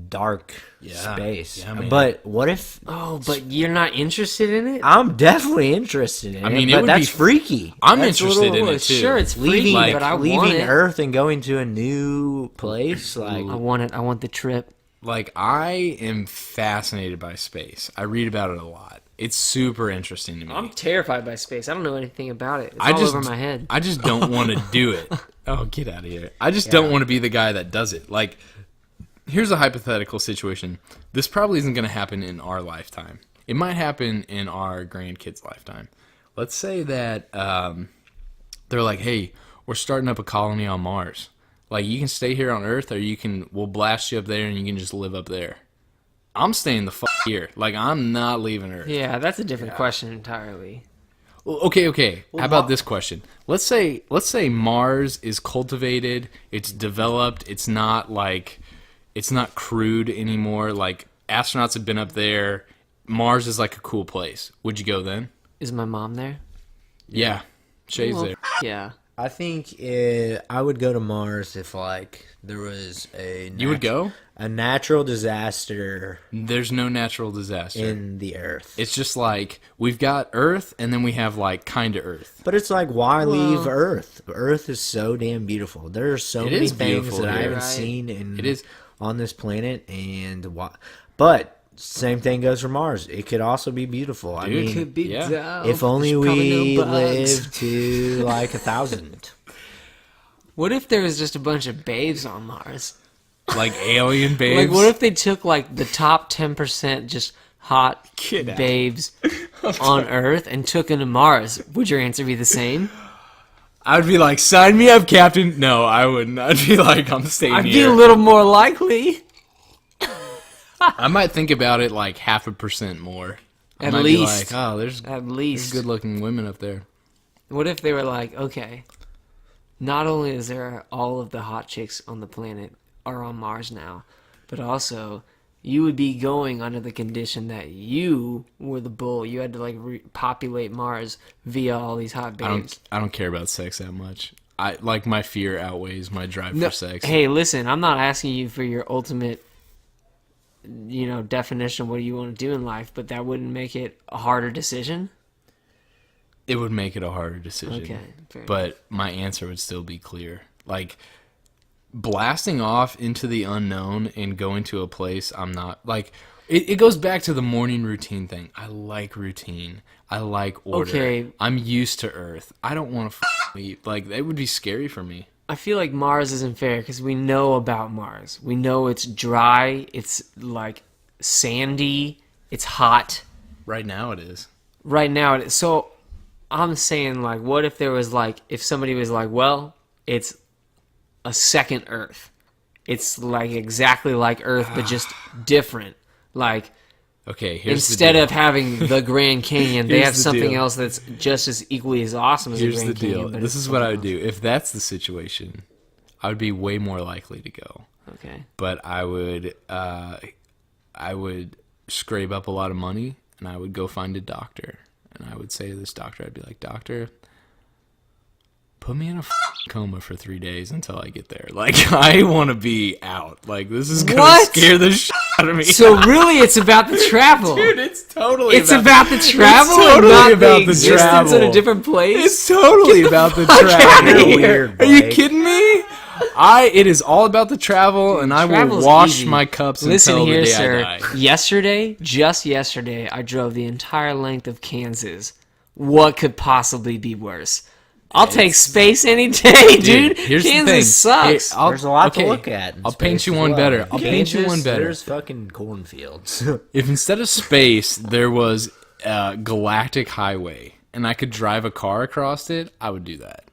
S2: dark space.
S1: Yeah, man.
S2: But what if?
S3: Oh, but you're not interested in it?
S2: I'm definitely interested in
S1: I mean,
S2: it,
S1: it
S2: but
S1: would
S2: that's
S1: be-
S2: freaky.
S1: I'm
S2: That's a
S1: interested
S2: little-
S1: in it too.
S3: Sure, it's freaky,
S2: leaving
S3: but I want
S2: leaving
S3: it.
S2: Earth and going to a new place. Like
S3: I want it. I want the trip.
S1: Like, I am fascinated by space. I read about it a lot. It's super interesting to me.
S3: I'm terrified by space. I don't know anything about it. It's
S1: I
S3: all
S1: just,
S3: over my head.
S1: I just don't want to do it. Oh, get out of here. I just don't want to be the guy that does it. Like, here's a hypothetical situation. This probably isn't going to happen in our lifetime. It might happen in our grandkids' lifetime. Let's say that they're like, hey, we're starting up a colony on Mars. Like, you can stay here on Earth, or we'll blast you up there and you can just live up there. I'm staying the fuck here. Like, I'm not leaving Earth.
S3: Yeah, that's a different question entirely.
S1: Well, okay. How about this question? Let's say Mars is cultivated, it's developed, it's not crude anymore. Like, astronauts have been up there. Mars is like a cool place. Would you go then?
S3: Is my mom there?
S1: Yeah. Shay's
S3: Well,
S1: there.
S3: yeah.
S2: I think I would go to Mars if like there was
S1: You would go?
S2: a natural disaster
S1: There's no natural disaster.
S2: in the Earth.
S1: It's just like we've got Earth, and then we have like kind of Earth.
S2: But it's like, why leave Earth? Earth is so damn beautiful. There are so
S1: It
S2: many
S1: is
S2: things
S1: beautiful
S2: that I
S1: here.
S2: haven't
S3: Right.
S2: seen in
S1: It is.
S2: on this planet, but same thing goes for Mars. It could also be beautiful. I
S1: Dude,
S2: mean,
S3: Could be
S1: yeah.
S3: dope.
S2: if only
S3: There's probably
S2: we
S3: no bugs.
S2: live to like 1,000.
S3: What if there was just a bunch of babes on Mars?
S1: Like alien babes.
S3: Like, what if they took like the top 10% just hot
S1: Get out.
S3: babes on Earth and took them to Mars? Would your answer be the same?
S1: I'd be like, sign me up, Captain. No, I wouldn't. I'd be like, I'm staying
S3: I'd be
S1: here.
S3: a little more likely.
S1: I might think about it like 0.5% more. I
S3: At
S1: might
S3: least.
S1: be like, oh, there's
S3: At least.
S1: good-looking women up there.
S3: What if they were like, okay, not only is there all of the hot chicks on the planet are on Mars now, but also you would be going under the condition that you were the bull. You had to like repopulate Mars via all these hot babes.
S1: I don't care about sex that much. I like my fear outweighs my drive
S3: No,
S1: for sex.
S3: hey, listen, I'm not asking you for your ultimate, definition of what you want to do in life, but that wouldn't make it a harder decision.
S1: It would make it a harder decision.
S3: Okay, fair
S1: but my answer would still be clear. Like, blasting off into the unknown and going to a place I'm not like. It goes back to the morning routine thing. I like routine. I like order.
S3: Okay.
S1: I'm used to Earth. I don't want to leave. Like, that would be scary for me.
S3: I feel like Mars isn't fair because we know about Mars. We know it's dry, it's like sandy, it's hot.
S1: Right now it is.
S3: Right now, it is. So I'm saying, like, what if there was like, if somebody was like, well, it's a second Earth. It's like exactly like Earth, but just different. Like,
S1: Okay, here's
S3: instead
S1: the deal.
S3: of having the Grand Canyon, they
S1: Here's
S3: have
S1: the
S3: something
S1: deal.
S3: else that's just as equally as awesome as
S1: Here's
S3: the
S1: the
S3: Grand
S1: deal.
S3: Canyon. But
S1: This
S3: it's
S1: is what I would
S3: something
S1: do. If that's the situation, I would be way more likely to go.
S3: else. Okay.
S1: But I would scrape up a lot of money, and I would go find a doctor. And I would say to this doctor, I'd be like, doctor, put me in a coma for 3 days until I get there. Like, I want to be out. Like, this is gonna
S3: What?
S1: scare the shit out of me.
S3: So really, it's about the travel.
S1: Dude, it's totally
S3: It's about the travel
S1: It's totally
S3: and not
S1: about
S3: the
S1: the
S3: existence
S1: travel.
S3: in a different place.
S1: It's totally about the
S3: outta
S1: travel.
S3: here.
S2: Weird,
S1: Are you
S2: Blake.
S1: kidding me? It is all about the travel, and I will
S3: travel's
S1: wash
S3: easy.
S1: my cups
S3: Listen
S1: until
S3: here,
S1: the day
S3: sir.
S1: I die.
S3: Just yesterday, I drove the entire length of Kansas. What could possibly be worse? I'll take space any day, dude.
S1: Here's the
S3: Kansas
S1: thing.
S3: sucks.
S1: Here,
S2: There's a lot to look at. in
S1: I'll paint
S2: space
S1: you
S2: as
S1: one
S2: well.
S1: better. I'll paint you
S2: Kansas,
S1: one better.
S2: There's fucking cornfields.
S1: If instead of space there was a galactic highway and I could drive a car across it, I would do that.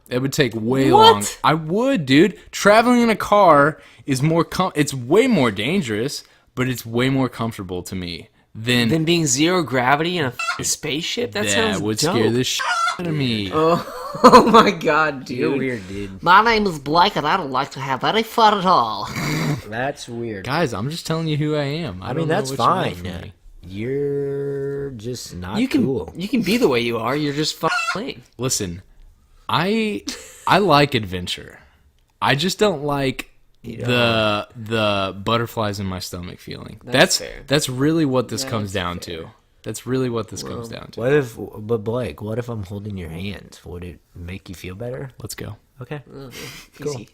S1: It would take way
S3: What?
S1: long. I would, dude. Traveling in a car is more. It's way more dangerous, but it's way more comfortable to me than
S3: Then being zero gravity in a f***ing spaceship? That sounds
S1: would
S3: dope.
S1: scare the shit out of me.
S3: Oh my god, dude.
S2: You're weird, dude.
S4: My name is Blake, and I don't like to have any fun at all.
S2: That's weird.
S1: Guys, I'm just telling you who I am.
S2: I
S1: don't
S2: mean,
S1: know
S2: that's
S1: what you want
S2: fine.
S1: from me.
S2: You're just not
S3: You can
S2: cool.
S3: you can be the way you are. You're just fucking lame.
S1: Listen, I like adventure. I just don't like the butterflies in my stomach feeling.
S3: That's fair.
S1: That's really what this
S3: That's
S1: comes down
S3: fair.
S1: to. That's really what this comes down to.
S2: But Blake, what if I'm holding your hand? Would it make you feel better?
S1: Let's go.
S2: Okay.
S3: Cool.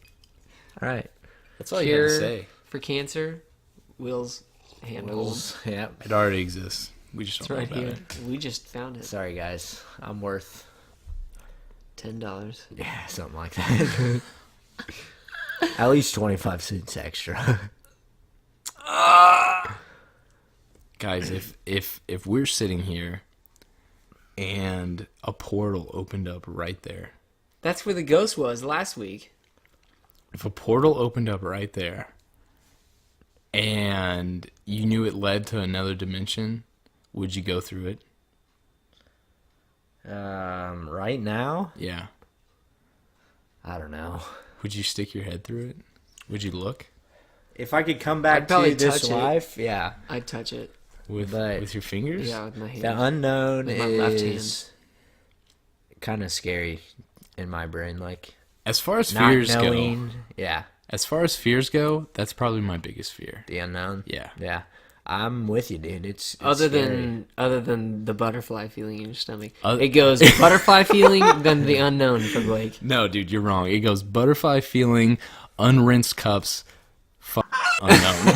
S2: All right.
S1: That's all you had to
S3: Cure
S1: say.
S3: for cancer, Will's hand hold.
S2: Yep.
S1: It already exists. We just
S3: It's
S1: don't know
S3: right
S1: about
S3: here.
S1: it.
S3: We just found it.
S2: Sorry, guys. I'm worth
S3: $10.
S2: yeah something like that. At least 25 cents extra.
S1: Guys, if we're sitting here and a portal opened up right there,
S3: That's where the ghost was last week.
S1: if a portal opened up right there and you knew it led to another dimension, would you go through it?
S2: Right now,
S1: Yeah.
S2: I don't know.
S1: Would you stick your head through it? Would you look
S2: If I could come
S3: I'd
S2: back
S3: probably
S2: to this
S3: touch it.
S2: life, yeah.
S3: I'd touch it.
S1: with
S2: But-
S1: your fingers?
S3: Yeah, with my hand.
S2: The unknown
S3: With my left
S2: is kind of scary in my brain. Like
S1: As far as
S2: not
S1: fears
S2: knowing,
S1: go,
S2: yeah,
S1: that's probably my biggest fear.
S2: the unknown.
S1: Yeah.
S2: Yeah. I'm with you, dude. It's
S3: Other
S2: scary.
S3: than the butterfly feeling in your stomach,
S1: Oth-
S3: it goes butterfly feeling, then the unknown for Blake.
S1: No, dude, you're wrong. It goes butterfly feeling, unrinsed cups, unknown.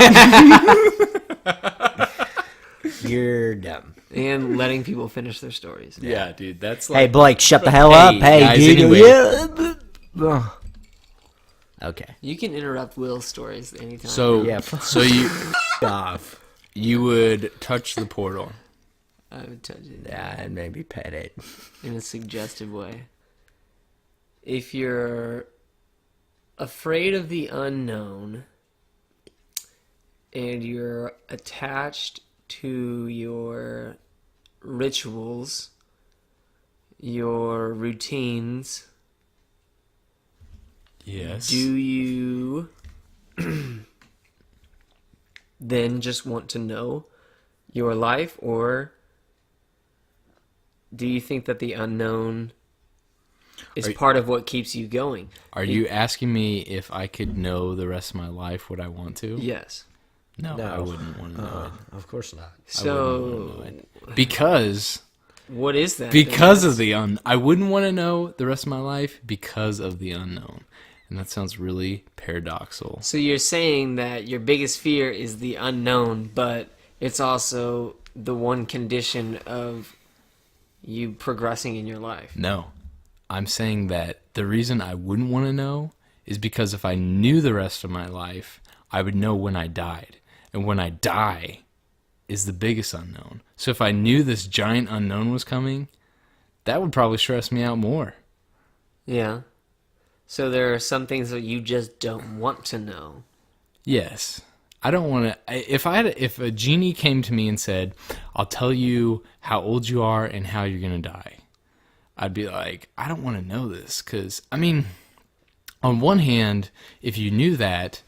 S2: You're dumb.
S3: And letting people finish their stories.
S1: Yeah, dude, that's
S2: Hey,
S1: like
S2: Blake, shut the hell
S1: Hey,
S2: up. Hey,
S1: guys,
S2: dude.
S1: anyway.
S2: Yeah. Okay.
S3: You can interrupt Will's stories anytime.
S1: so.
S2: Yeah.
S1: So you
S2: Off.
S1: you would touch the portal.
S3: I would touch it
S2: Yeah, and maybe pet it.
S3: in a suggestive way. If you're afraid of the unknown and you're attached to your rituals, your routines,
S1: Yes.
S3: do you then just want to know your life, or do you think that the unknown is part of what keeps you going?
S1: Are you asking me if I could know the rest of my life? Would I want to?
S3: Yes.
S1: No,
S2: No.
S1: I wouldn't want to know
S2: Of course not.
S3: So,
S1: it. Because
S3: what is that?
S1: because of the I wouldn't want to know the rest of my life because of the unknown. And that sounds really paradoxical.
S3: So you're saying that your biggest fear is the unknown, but it's also the one condition of you progressing in your life.
S1: No. I'm saying that the reason I wouldn't want to know is because if I knew the rest of my life, I would know when I died. And when I die is the biggest unknown. So if I knew this giant unknown was coming, that would probably stress me out more.
S3: Yeah. So there are some things that you just don't want to know.
S1: Yes. I don't want to. If a genie came to me and said, "I'll tell you how old you are and how you're going to die," I'd be like, I don't want to know this. Because, I mean, on one hand, if you knew that,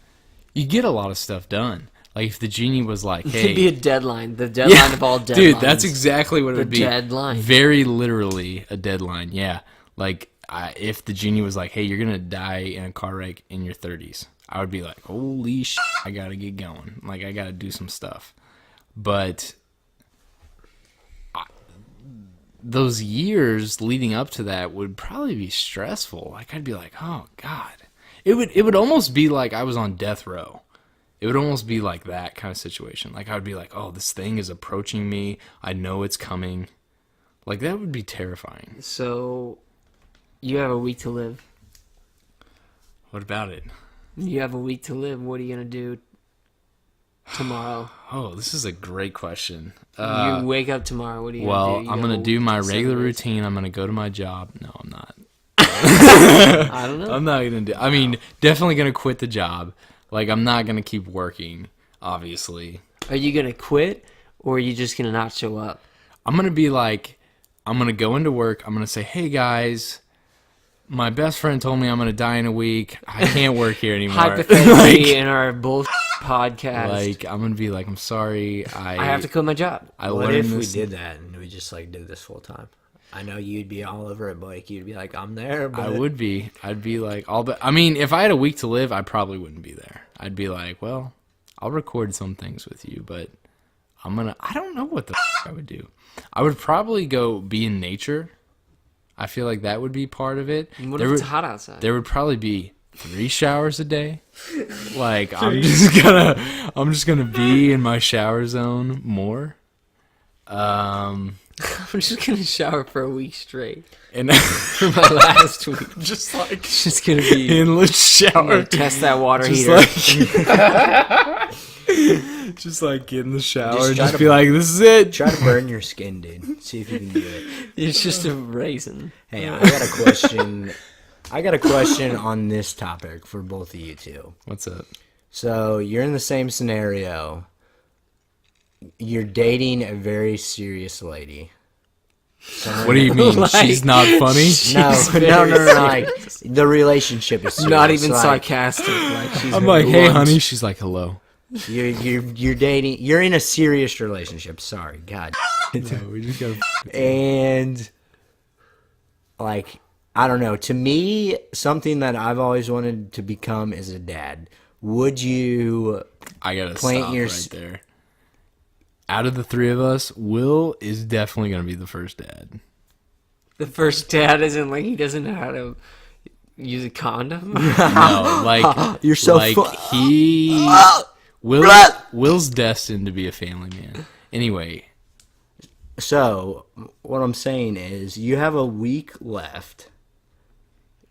S1: you get a lot of stuff done. Like if the genie was like,
S3: It
S1: hey.
S3: could be a deadline. The deadline of all deadlines.
S1: Dude, that's exactly what it would be.
S3: deadline.
S1: Very literally a deadline, yeah. Like, if the genie was like, hey, you're going to die in a car wreck in your 30s, I would be like, holy shit, I got to get going. Like, I got to do some stuff. But those years leading up to that would probably be stressful. Like, I'd be like, oh, God. It would almost be like I was on death row. It would almost be like that kind of situation. Like, I would be like, oh, this thing is approaching me. I know it's coming. Like, that would be terrifying.
S3: So, you have a week to live.
S1: What about it?
S3: You have a week to live. What are you going to do tomorrow?
S1: Oh, this is a great question.
S3: You wake up tomorrow. What are you
S1: Well,
S3: going to do?
S1: I'm going to do my regular routine. I'm going to go to my job. No, I'm not.
S3: I don't know.
S1: I'm not going to do... I mean, definitely going to quit the job. Like, I'm not going to keep working, obviously.
S3: Are you going to quit, or are you just going to not show up?
S1: I'm going to be like... I'm going to go into work. I'm going to say, hey, guys... My best friend told me I'm going to die in a week. I can't work here anymore.
S3: Hypothetically, in our bullshit podcast.
S1: Like, I'm going to be like, I'm sorry.
S3: I have to quit my job.
S2: What if we did that and we just like did this full time? I know you'd be all over it, Blake. You'd be like, I'm there. But...
S1: I would be. I'd be like, I mean, if I had a week to live, I probably wouldn't be there. I'd be like, well, I'll record some things with you, but I don't know what the I would do. I would probably go be in nature. I feel like that would be part of it.
S3: What if it's hot outside?
S1: There would probably be 3 showers a day. Like, I'm just gonna be in my shower zone more.
S3: I'm just gonna shower for a week straight.
S1: And
S3: For my last week,
S1: just like
S3: it's just gonna be
S1: endless shower.
S3: test that water
S1: Just
S3: heater.
S1: like just like get in the shower,
S2: Just try
S1: just
S2: to-
S1: be like, this is it.
S2: Try to burn your skin, dude. See if you can do it.
S3: It's just a raisin.
S2: Hey, I got a question. I got a question on this topic for both of you two.
S1: What's up?
S2: So you're in the same scenario. You're dating a very serious lady.
S1: What do you mean?
S3: Like,
S1: she's not funny?
S2: No. Like the relationship is serious.
S3: Not even
S2: like,
S3: sarcastic. Like she's
S1: I'm like, hey,
S3: blunt.
S1: honey. She's like, hello.
S2: You're dating. You're in a serious relationship. Sorry, God.
S1: No, we just gotta.
S2: And like I don't know. To me, something that I've always wanted to become is a dad. Would you?
S1: I gotta
S2: Plant
S1: stop
S2: your
S1: right there. Out of the 3 of us, Will is definitely gonna be the first dad.
S3: The first dad isn't like he doesn't know how to use a condom.
S1: No, like
S2: You're so
S1: like he Will's destined to be a family man. Anyway,
S2: So what I'm saying is, you have a week left.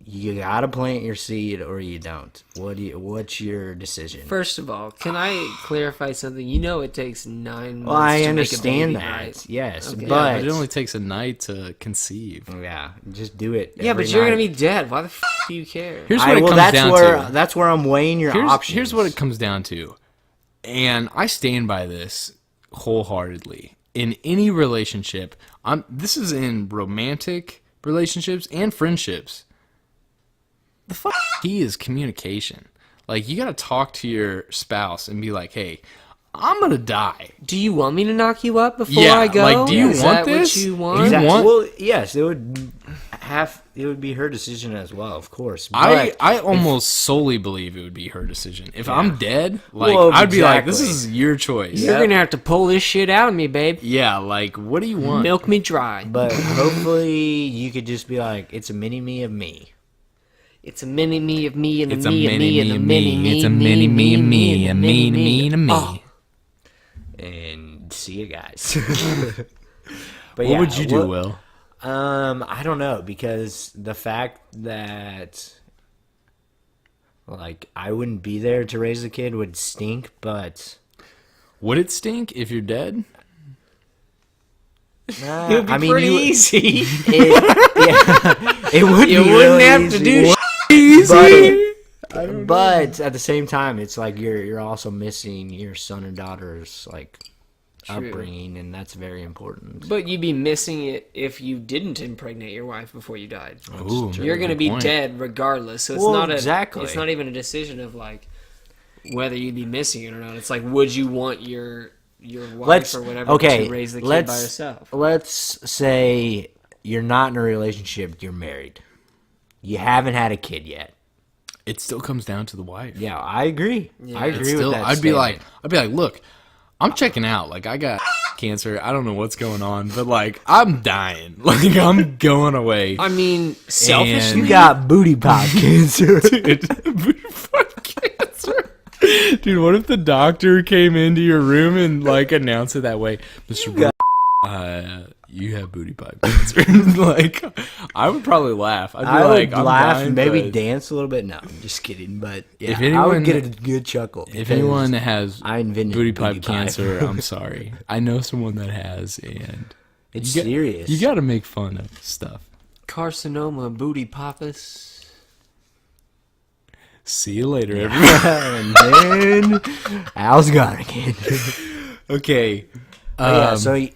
S2: You gotta plant your seed, or you don't. What's your decision?
S3: First of all, can I clarify something? You know it takes 9 months
S2: Well, I
S3: to
S2: understand
S3: make a baby,
S2: that.
S3: right?
S2: Yes,
S3: Okay.
S1: yeah,
S2: but
S1: but it only takes a night to conceive.
S2: yeah, just do it.
S3: Yeah,
S2: every
S3: but you're
S2: night.
S3: gonna be dead. Why the f*** do you care?
S1: Here's what it comes down to.
S2: That's where I'm weighing your options.
S1: Here's what it comes down to. And I stand by this wholeheartedly. In any relationship, this is in romantic relationships and friendships. The key is communication. Like, you gotta talk to your spouse and be like, hey, I'm gonna die.
S3: Do you want me to knock you up before
S1: Yeah,
S3: I go?
S1: like, do you
S3: Is
S1: want
S3: that
S1: this?
S3: What you
S1: Do
S3: want?
S1: you
S2: Exactly.
S1: want-
S2: Well, yes, it would be her decision as well, of course.
S1: I
S2: But
S1: almost solely believe it would be her decision. If I'm dead, like,
S2: Well,
S1: I'd be like, this
S2: exactly.
S1: is your choice.
S3: You're gonna have to pull this shit out of me, babe.
S1: Yeah, like, what do you want?
S3: Milk me dry.
S2: But hopefully you could just be like, it's a mini me of me.
S3: It's a mini me of me and a
S1: It's a
S3: me and
S1: mini
S3: me and
S1: me
S3: a
S1: of
S3: mini
S1: me.
S3: me.
S1: It's a mini me of me. A mini me of me.
S3: Oh,
S2: And see you guys. But
S1: What would you do, Will?
S2: I don't know, because the fact that like I wouldn't be there to raise the kid would stink, but
S1: Would it stink if you're dead?
S3: it would be
S2: I mean,
S3: pretty
S2: you,
S3: easy.
S2: it would
S3: You
S2: be
S3: wouldn't
S2: really
S3: have to
S2: easy.
S3: do
S1: Easy.
S2: But at the same time, it's like you're also missing your son and daughter's like
S3: True.
S2: upbringing, and that's very important.
S3: But you'd be missing it if you didn't impregnate your wife before you died.
S1: Ooh,
S3: You're gonna
S1: good
S3: be
S1: point.
S3: dead regardless. So it's
S2: Well,
S3: not
S2: exactly.
S3: It's not even a decision of like whether you'd be missing it or not. It's like, would you want your wife or whatever to raise the kid by herself?
S2: Let's say you're not in a relationship, you're married. You haven't had a kid yet.
S1: It still comes down to the wife.
S2: Yeah, I agree. I
S1: It's
S2: agree
S1: still,
S2: with that.
S1: I'd be like, look, I'm checking out. Like, I got cancer. I don't know what's going on, but like, I'm dying. Like, I'm going away.
S3: I mean, selfishly,
S2: you got booty pop cancer.
S1: Dude, cancer. Dude, what if the doctor came into your room and like announced it that way, Mr. You have booty pipe cancer? Like, I would probably laugh. I'd be
S2: I
S1: like,
S2: would
S1: I'm
S2: laugh
S1: dying,
S2: and maybe
S1: but
S2: dance a little bit. No, I'm just kidding. But yeah,
S1: If
S2: I
S1: anyone-
S2: would get a good chuckle.
S1: If anyone has
S2: I invented
S1: booty
S2: booty
S1: pipe
S2: pipe.
S1: cancer, I'm sorry. I know someone that has, and
S2: It's
S1: you got-
S2: serious.
S1: You got to make fun of stuff.
S3: carcinoma, booty poppus.
S1: See you later, everyone.
S2: and then Al's gone again.
S1: Okay.
S2: Yeah, so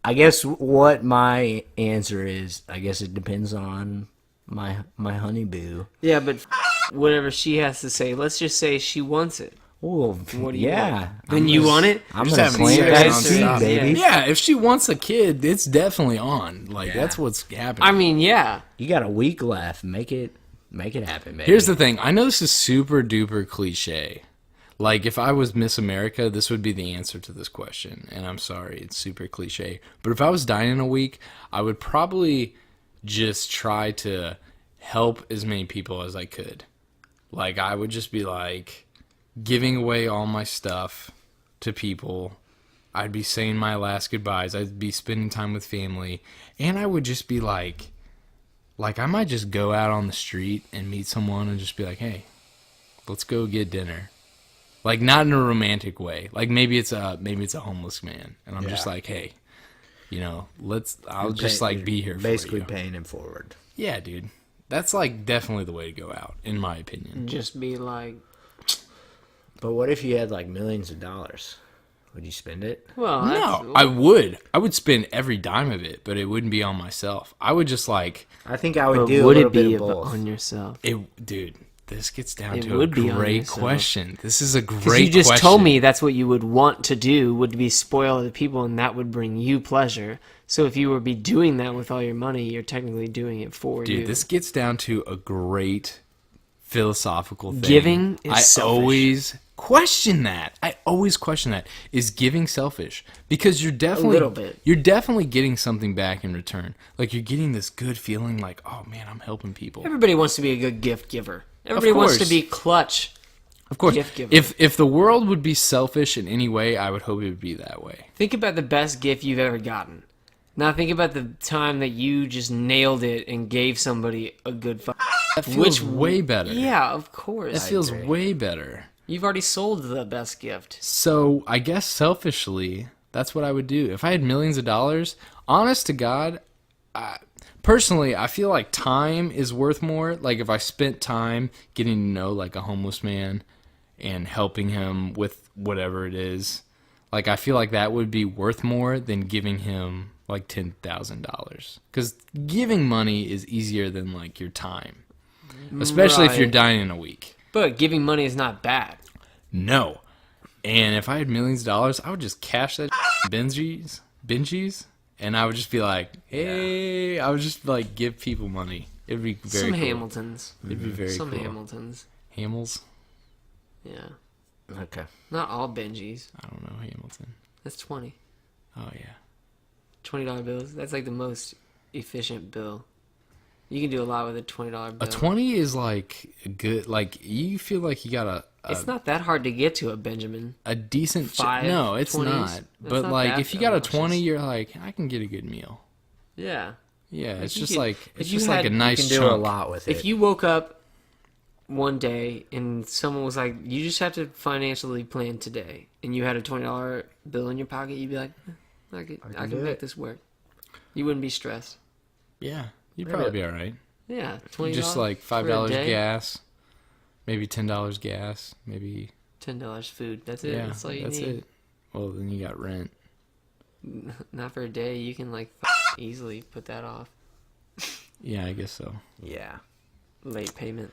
S2: I guess what my answer is, I guess it depends on my honeyboo.
S3: Yeah, but whatever she has to say, let's just say she wants it.
S2: Well,
S3: What do you
S2: yeah.
S3: want? Then you want it?
S2: I'm
S1: Just
S2: gonna
S1: having
S2: plant
S1: sex
S2: that
S1: nonstop.
S2: seed, baby.
S1: Yeah, if she wants a kid, it's definitely on. Like, that's what's happening.
S3: I mean, yeah.
S2: You got a week left. Make it happen, baby.
S1: Here's the thing. I know this is super duper cliche. Like, if I was Miss America, this would be the answer to this question. And I'm sorry, it's super cliche. But if I was dying in a week, I would probably just try to help as many people as I could. Like, I would just be like giving away all my stuff to people. I'd be saying my last goodbyes. I'd be spending time with family. And I would just be like I might just go out on the street and meet someone and just be like, hey, let's go get dinner. Like, not in a romantic way. Like, maybe it's a homeless man, and I'm just like, hey, you know, I'll just like be here for
S2: basically
S1: you.
S2: paying him forward.
S1: Yeah, dude. That's like definitely the way to go out, in my
S2: Mm.
S1: opinion.
S3: Just be like,
S2: But what if you had like millions of dollars? Would you spend it?
S3: well,
S1: No, I would. I would spend every dime of it, but it wouldn't be on myself. I would just like
S2: I think I would
S3: but
S2: do a
S3: would
S2: little
S3: it
S2: bit
S3: be
S2: of both.
S3: on yourself?
S1: dude. This gets down
S3: It
S1: to a
S3: would be on
S1: great
S3: yourself.
S1: question. This is a great
S3: Because you just
S1: question.
S3: told me that's what you would want to do, would be spoil other people, and that would bring you pleasure. So if you were be doing that with all your money, you're technically doing it for you.
S1: Dude, this gets down to a great philosophical thing.
S3: Giving is
S1: I
S3: selfish.
S1: always question that. I always question that. Is giving selfish? Because you're definitely
S3: little bit.
S1: You're definitely getting something back in return. Like, you're getting this good feeling like, oh man, I'm helping people.
S3: Everybody wants to be a good gift giver. Everybody wants to
S1: course.
S3: be clutch.
S1: Of course.
S3: gift giver.
S1: If the world would be selfish in any way, I would hope it would be that way.
S3: Think about the best gift you've ever gotten. Now think about the time that you just nailed it and gave somebody a good
S1: That feels way better.
S3: Yeah, of course.
S1: That feels way better.
S3: You've already sold the best gift.
S1: So I guess selfishly, that's what I would do. If I had millions of dollars, honest to God, personally, I feel like time is worth more. Like, if I spent time getting to know like a homeless man and helping him with whatever it is, like, I feel like that would be worth more than giving him like $10,000. Because giving money is easier than like your time, especially if you're
S3: Right.
S1: dying in a week.
S3: But giving money is not bad.
S1: No. And if I had millions of dollars, I would just cash that binges, and I would just be like, hey, I would just like give people money. It'd be very
S3: Some
S1: cool.
S3: Hamiltons.
S1: It'd be very
S3: Some
S1: cool.
S3: Hamiltons.
S1: Hamels?
S3: Yeah.
S2: Okay.
S3: Not all Benjis.
S1: I don't know, Hamilton.
S3: That's 20.
S1: Oh, yeah.
S3: $20 bills. That's like the most efficient bill. You can do a lot with a $20 bill.
S1: A 20 is like a good, like, you feel like you got
S3: It's not that hard to get to a Benjamin.
S1: a decent,
S3: Five
S1: no, it's
S3: 20s.
S1: not.
S3: That's
S1: But
S3: not
S1: like,
S3: that
S1: if you got a
S3: obnoxious.
S1: 20, you're like, I can get a good meal.
S3: Yeah.
S1: Yeah, it's
S3: you
S1: just
S3: could-
S1: like,
S3: if
S1: it's
S3: you
S1: just like
S3: had-
S1: a
S3: you
S1: nice
S2: You can
S1: chunk.
S2: do a lot with it.
S3: If you woke up one day and someone was like, you just have to financially plan today, and you had a $20 bill in your pocket, you'd be like, I can
S2: do
S3: make
S2: it.
S3: this work. You wouldn't be stressed.
S1: Yeah, you'd probably be all right.
S3: Yeah, $20.
S1: Just like
S3: for a
S1: $5
S3: day,
S1: gas, maybe $10 gas, maybe
S3: $10 food. That's it.
S1: yeah,
S3: That's all you
S1: that's
S3: need.
S1: it. Well, then you got rent.
S3: Not for a day. You can like easily put that off.
S1: Yeah, I guess so.
S2: yeah.
S3: Late payment.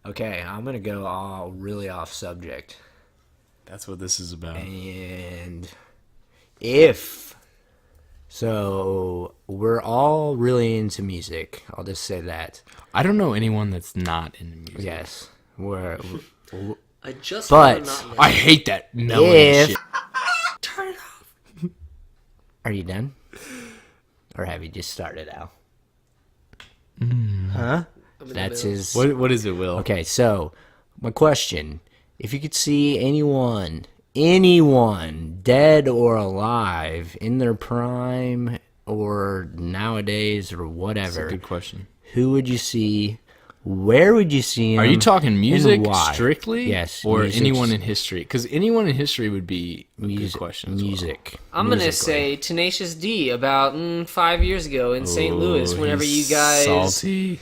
S2: Okay, I'm gonna go all really off subject.
S1: That's what this is about.
S2: And if So we're all really into music. I'll just say that.
S1: I don't know anyone that's not into music.
S2: Yes,
S3: I just
S2: But-
S1: I hate that melody
S2: If-
S1: shit.
S3: turn it off.
S2: Are you done? Or have you just started out?
S1: Mm.
S2: Huh?
S3: I'm in the
S2: That's
S3: middle.
S2: his.
S1: What is it, Will?
S2: Okay, so my question: if you could see anyone, dead or alive, in their prime or nowadays or
S1: That's a
S2: whatever,
S1: good question.
S2: who would you see? Where would you see him?
S1: Are you talking music
S2: and why?
S1: strictly?
S2: Yes.
S1: Or
S2: music's-
S1: anyone in history? Because anyone in history would be a good question as well.
S2: Music.
S3: I'm gonna
S2: musically.
S3: say Tenacious D about 5 years ago in St. Louis.
S1: Oh,
S3: Whenever you
S1: he's
S3: guys
S1: salty.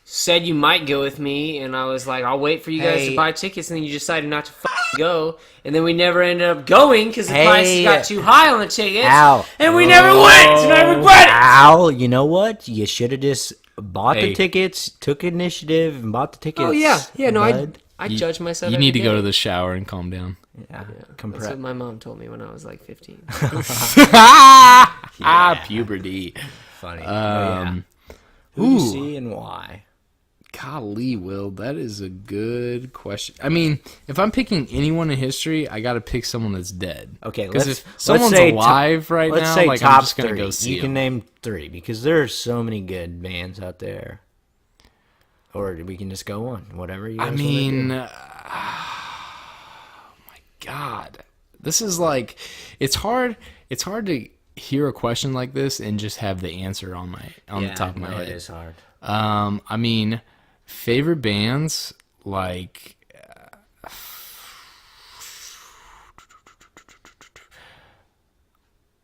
S3: said you might go with me, and I was like, I'll wait for you guys
S2: Hey.
S3: to buy tickets, and then you decided not to go, and then we never ended up going because the prices
S2: Hey.
S3: got too high on the tickets,
S2: Ow.
S3: and we never went, and I regret it.
S2: Ow, you know what? You should have just bought
S1: Hey.
S2: the tickets, took initiative, and bought the tickets.
S3: Oh yeah, no,
S2: bud.
S3: I judge myself.
S1: You
S3: every
S1: need to go
S3: day.
S1: to the shower and calm down.
S2: Yeah,
S3: That's what my mom told me when I was like 15.
S1: Puberty.
S2: Funny.
S1: Ooh.
S2: Who do you see and why?
S1: Golly, Will, that is a good question. I mean, if I'm picking anyone in history, I got to pick someone that's dead.
S2: Okay,
S1: because
S2: let's
S1: if someone's
S2: say
S1: alive right
S2: let's
S1: now,
S2: say
S1: like
S2: top
S1: I'm just gonna
S2: 3.
S1: go see
S2: You can
S1: him.
S2: name 3 because there are so many good bands out there. Or we can just go on, whatever you guys
S1: I
S2: want
S1: mean,
S2: to do.
S1: oh my God, this is like it's hard. It's hard to hear a question like this and just have the answer on the top of my head.
S2: It is hard.
S1: I mean, favorite bands like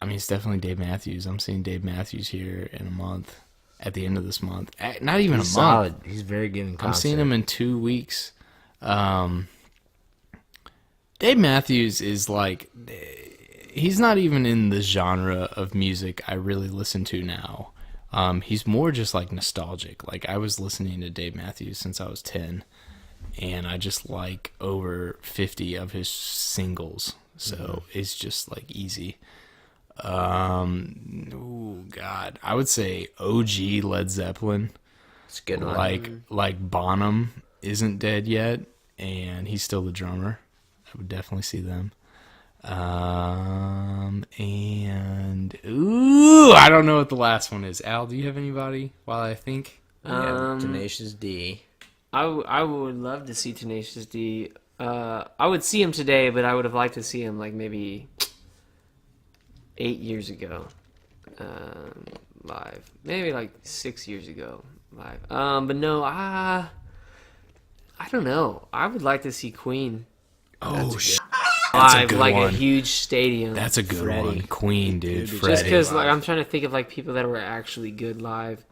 S1: I mean, it's definitely Dave Matthews. I'm seeing Dave Matthews here in a month, at the end of this month. Not even
S2: He's
S1: a month.
S2: solid. He's very good in concert.
S1: I'm seeing him in 2 weeks. Dave Matthews is like, he's not even in the genre of music I really listen to now. He's more just like nostalgic. Like I was listening to Dave Matthews since I was 10, and I just like over 50 of his singles. So it's just like easy. Oh God, I would say OG Led Zeppelin.
S2: It's a good one.
S1: Like Bonham isn't dead yet, and he's still the drummer. I would definitely see them. And I don't know what the last one is. Al, do you have anybody? While I think,
S2: Tenacious D.
S3: I would love to see Tenacious D. I would see him today, but I would have liked to see him like maybe 8 years ago, live. Maybe like 6 years ago, live. But no, I don't know. I would like to see Queen
S1: that's a
S3: live,
S1: good
S3: like
S1: one.
S3: a huge stadium.
S1: That's a good
S2: Freddie.
S1: one. Queen, dude.
S3: Just
S1: Freddie.
S3: because like I'm trying to think of like people that were actually good live.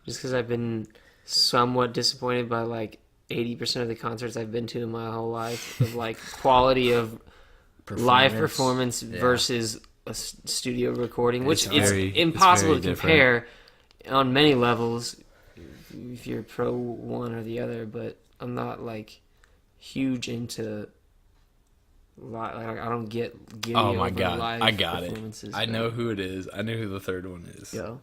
S3: Just because I've been somewhat disappointed by like 80% of the concerts I've been to in my whole life of like quality of live performance versus a studio recording, which it's impossible
S1: very
S3: to compare on many levels if you're pro one or the other. But I'm not like huge into live. Like, I don't get giddy
S1: Oh my
S3: over
S1: God,
S3: live
S1: I got it.
S3: performances,
S1: I
S3: but-
S1: know who it is. I know who the third one is.
S3: Go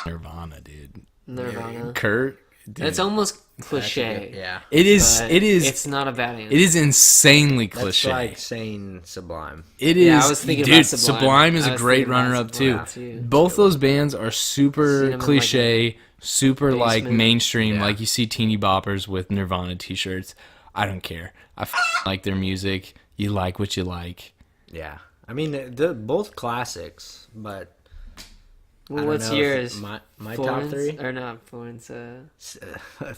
S1: Nirvana, dude.
S3: Nirvana.
S1: Kurt. Dude.
S3: It's almost cliche.
S2: Yeah.
S1: It is.
S3: but
S1: It is.
S3: It's not a bad answer.
S1: It is insanely
S2: That's
S1: cliche.
S2: like saying Sublime.
S1: It is.
S3: Yeah, I was thinking
S1: dude,
S3: about Sublime.
S1: is
S3: I
S1: a
S3: was
S1: great
S3: thinking about
S1: runner-up too.
S3: Sublime, too.
S1: Both those bands are
S3: Seen
S1: super
S3: them in, like,
S1: cliche, super like
S3: basement.
S1: mainstream.
S2: Yeah.
S1: Like you see teeny boppers with Nirvana t-shirts. I don't care. I like their music. You like what you like.
S2: Yeah. I mean, they're both classics, but I
S3: Well,
S2: don't
S3: what's
S2: know if
S3: yours?
S2: My
S3: Florence?
S2: top 3?
S3: Or not Florence?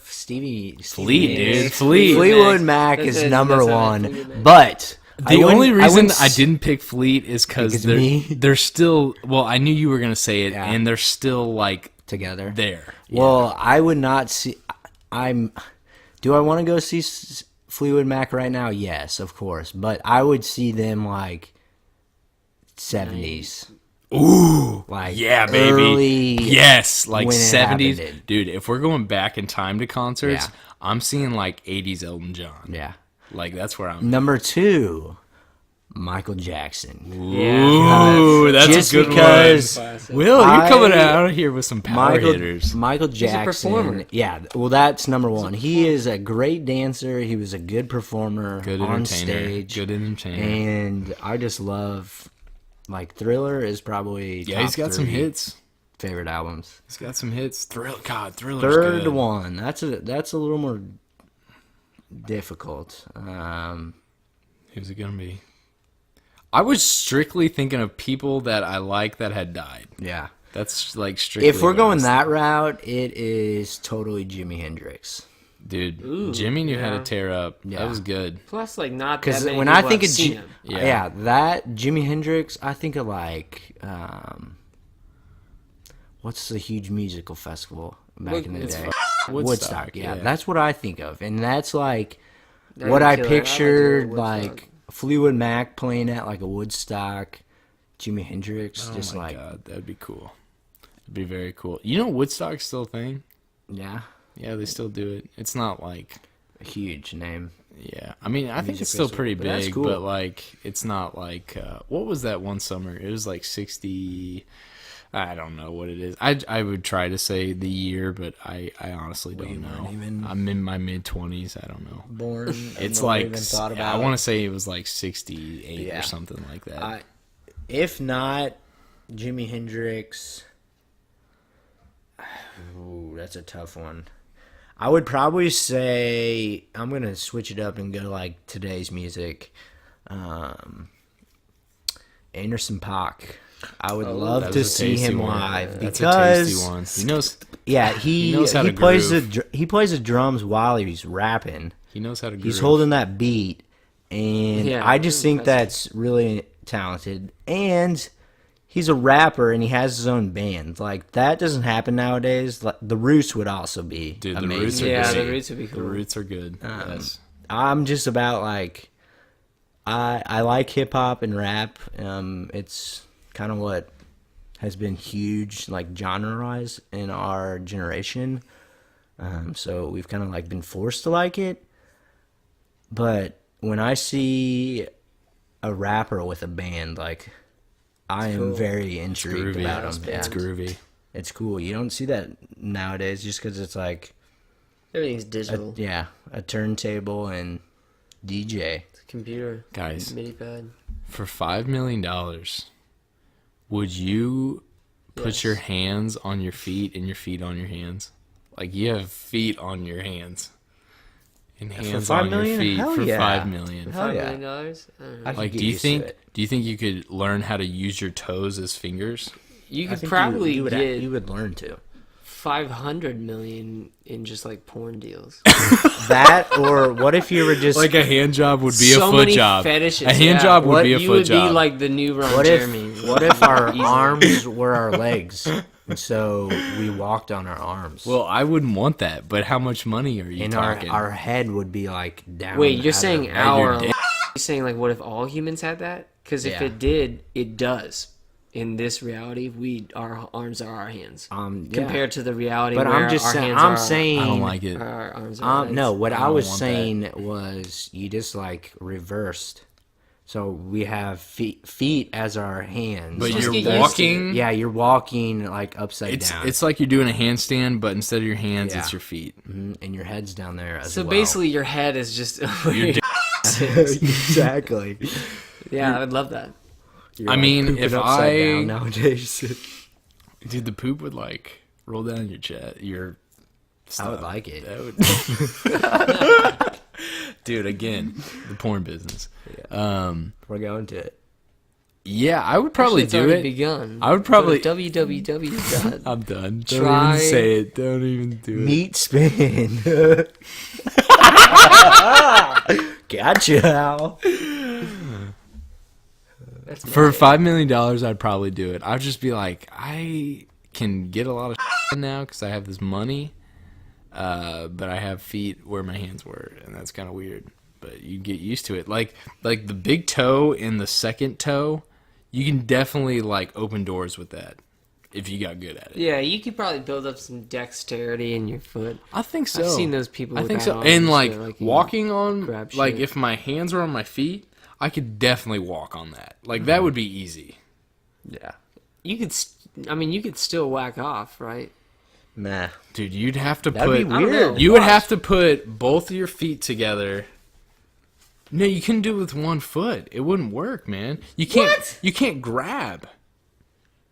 S2: Stevie
S1: Fleet,
S2: Nicks.
S1: dude. Fleet.
S2: Fleetwood Mac
S3: That's
S2: is
S3: it,
S2: number
S3: that's it,
S2: one,
S3: Fleetwood Mac.
S2: but
S1: The only reason I
S2: s-
S1: didn't pick Fleet is because
S2: Because me?
S1: they're still. Well, I knew you were gonna say it,
S2: Yeah.
S1: and they're still like
S2: together.
S1: there.
S2: Well, I would not see. Do I want to go see Fleetwood Mac right now? Yes, of course, but I would see them like 70s.
S1: Ooh,
S2: Like
S1: yeah, baby.
S2: early
S1: Yes, like
S2: when it
S1: 70s.
S2: happened.
S1: Dude, if we're going back in time to concerts,
S2: Yeah.
S1: I'm seeing like 80s Elton John.
S2: Yeah.
S1: Like that's where I'm.
S2: Number 2, Michael Jackson.
S1: Ooh, that's
S2: Just
S1: a good
S2: because
S1: one. Will, you're
S2: I-
S1: coming out of here with some power hitters.
S2: Michael Jackson.
S3: performer.
S2: Yeah, well, that's number one. He is a great dancer. He was a good performer
S1: Good
S2: on
S1: entertainer.
S2: stage.
S1: Good entertainer.
S2: And I just love, like, Thriller is probably
S1: Yeah, he's got some hits.
S2: favorite albums.
S1: He's got some hits. Thriller's
S2: Third
S1: good.
S2: one. That's a little more difficult.
S1: Who's it gonna be? I was strictly thinking of people that I like that had died.
S2: Yeah.
S1: That's like strictly.
S2: If we're
S1: what I
S2: going
S1: was
S2: that route, it is totally Jimi Hendrix.
S1: thinking. dude,
S3: Ooh,
S1: Jimmy knew how
S3: yeah.
S1: to tear up.
S2: Yeah.
S1: That was good.
S3: Plus, like, not that
S2: Because
S3: many
S2: when I
S3: people
S2: think
S3: have
S2: of
S3: seen him.
S1: Yeah.
S2: that Jimi Hendrix, I think of like what's the huge musical festival back in the
S3: It's
S2: day?
S1: Woodstock,
S2: Yeah,
S1: yeah.
S2: that's what I think of, and that's like
S3: That'd
S2: what
S3: be
S2: I
S3: killer.
S2: pictured,
S3: like to
S2: like Fleetwood Mac playing at like a Woodstock, Jimi Hendrix,
S1: Oh
S2: just
S1: my
S2: like
S1: god, that'd be cool. It'd be very cool. You know, Woodstock's still a thing.
S2: yeah,
S1: Yeah, they still do it. It's not like.
S2: a huge name.
S1: Yeah, I mean, I think
S2: Music
S1: it's still
S2: festival,
S1: pretty
S2: but that's
S1: big,
S2: cool.
S1: but like, it's not like what was that one summer? It was like 60. I don't know what it is. I would try to say the year, but I honestly don't
S2: you
S1: know.
S2: weren't even
S1: I'm in my mid 20s. I don't know.
S2: born.
S1: It's
S2: never
S1: like
S2: even thought
S1: I
S2: about
S1: want to say it was like 68
S2: Yeah.
S1: or something like that.
S2: If not Jimi Hendrix, ooh, that's a tough one. I would probably say I'm gonna switch it up and go like today's music. Anderson .Paak. I would love
S1: That
S2: to
S1: was a
S2: see
S1: tasty
S2: him
S1: one.
S2: live
S1: That's a tasty
S2: because
S1: one. He knows.
S2: yeah,
S1: He knows how to
S2: plays
S1: groove.
S2: he plays the drums while he's rapping.
S1: He knows how to.
S2: He's
S1: groove.
S2: holding that beat, and
S3: Yeah,
S2: I just think
S3: impressive.
S2: that's really talented. And he's a rapper, and he has his own band. Like that doesn't happen nowadays. Like, the Roots would also be
S1: Dude, the
S2: amazing.
S1: Roots are
S3: Yeah,
S1: great.
S3: the Roots would be cool.
S1: The Roots are good. Yes.
S2: I'm just about like I like hip hop and rap. It's kind of what has been huge, like genre-wise, in our generation. So we've kind of like been forced to like it. But when I see a rapper with a band, like I am
S3: cool.
S2: very intrigued
S1: Groovy.
S2: about
S3: It's
S2: them.
S1: It's groovy.
S2: It's cool. You don't see that nowadays just because it's like
S3: Everything's digital.
S2: a turntable and DJ.
S3: It's a computer.
S1: Guys.
S3: MIDI pad.
S1: For $5 million, would you put
S3: Yes.
S1: your hands on your feet and your feet on your hands? Like you have feet on your hands and hands
S2: $5
S1: on your
S2: million?
S1: feet
S2: Hell
S1: for
S2: yeah.
S1: $5 million.
S2: Hell
S3: $5
S2: yeah.
S3: million? I don't know.
S2: I could
S1: Like,
S2: get
S1: do you
S2: used to
S1: think
S2: it.
S1: you could learn how to use your toes as fingers?
S3: You
S2: I
S3: could
S2: think
S3: probably
S2: you would
S3: get
S2: you would learn to
S3: 500 million in just like porn deals.
S2: that, or what if you were just
S1: Like a hand job would be
S3: so
S1: a foot
S3: many
S1: job.
S3: fetishes.
S1: A hand
S3: yeah.
S1: job would
S3: What-
S1: be a
S3: you
S1: foot
S3: would
S1: job.
S3: be like the new Ron
S2: what if
S3: Jeremy.
S2: what if our
S3: Easily.
S2: arms were our legs, and so we walked on our arms?
S1: Well, I wouldn't want that, but how much money are you
S2: and
S1: talking?
S2: our head would be like down.
S3: Wait, you're
S2: at
S3: saying
S2: our-
S3: our?
S1: dick.
S3: You're saying like, what if all humans had that? Because if
S2: Yeah.
S3: it did, it does. In this reality, our arms are our hands.
S2: yeah.
S3: Compared to the reality
S2: But
S3: where
S2: I'm just
S3: our
S2: saying.
S3: hands
S2: I'm
S3: are
S2: saying.
S1: I don't like it.
S3: our arms are our
S2: No,
S3: legs.
S2: what I
S1: don't
S2: was
S1: want
S2: saying was you just like reversed. So we have feet as our hands.
S1: But
S3: Just
S1: you're
S3: get used to
S1: walking.
S2: yeah, you're walking like upside down.
S1: It's like you're doing a handstand, but instead of your hands,
S2: Yeah.
S1: it's your feet.
S2: And your head's down there as
S3: So
S2: well.
S3: basically, your head is just.
S1: Your dick.
S2: exactly.
S3: Yeah, I would love that.
S2: You're,
S1: I mean,
S2: pooping
S1: if
S2: upside
S1: I-
S2: down nowadays,
S1: Dude, the poop would like roll down your chest. Your
S2: I would like it.
S1: That would... Dude, again, the porn business.
S2: We're going to it.
S1: Yeah, I would probably
S3: Actually, it's
S1: do
S3: already
S1: it.
S3: begun.
S1: I would probably-
S3: Go to www.
S1: I'm done. Don't
S3: Try-
S1: even say it. Don't even do it.
S2: Meat spin. Gotcha, Al.
S3: That's
S1: For $5 million, I'd probably do it. I'd just be like, I can get a lot of now because I have this money, but I have feet where my hands were, and that's kind of weird. But you get used to it. Like the big toe and the second toe, you can definitely like open doors with that if you got good at it.
S3: Yeah, you could probably build up some dexterity in your foot.
S1: I think so.
S3: I've seen those people.
S1: I
S3: With
S1: think
S3: that
S1: so.
S3: arms
S1: And
S3: that,
S1: like
S3: you
S1: walking on,
S3: grab
S1: like
S3: shit.
S1: if my hands were on my feet, I could definitely walk on that. Like, that would be easy.
S2: Yeah.
S3: You could, you could still whack off, right?
S2: Nah.
S1: Dude, you'd have to
S2: That'd
S1: put...
S2: be weird.
S3: I don't know.
S1: You would have to put both of your feet together. No, you couldn't do it with one foot. It wouldn't work, man. You can't.
S3: What?
S1: You can't grab.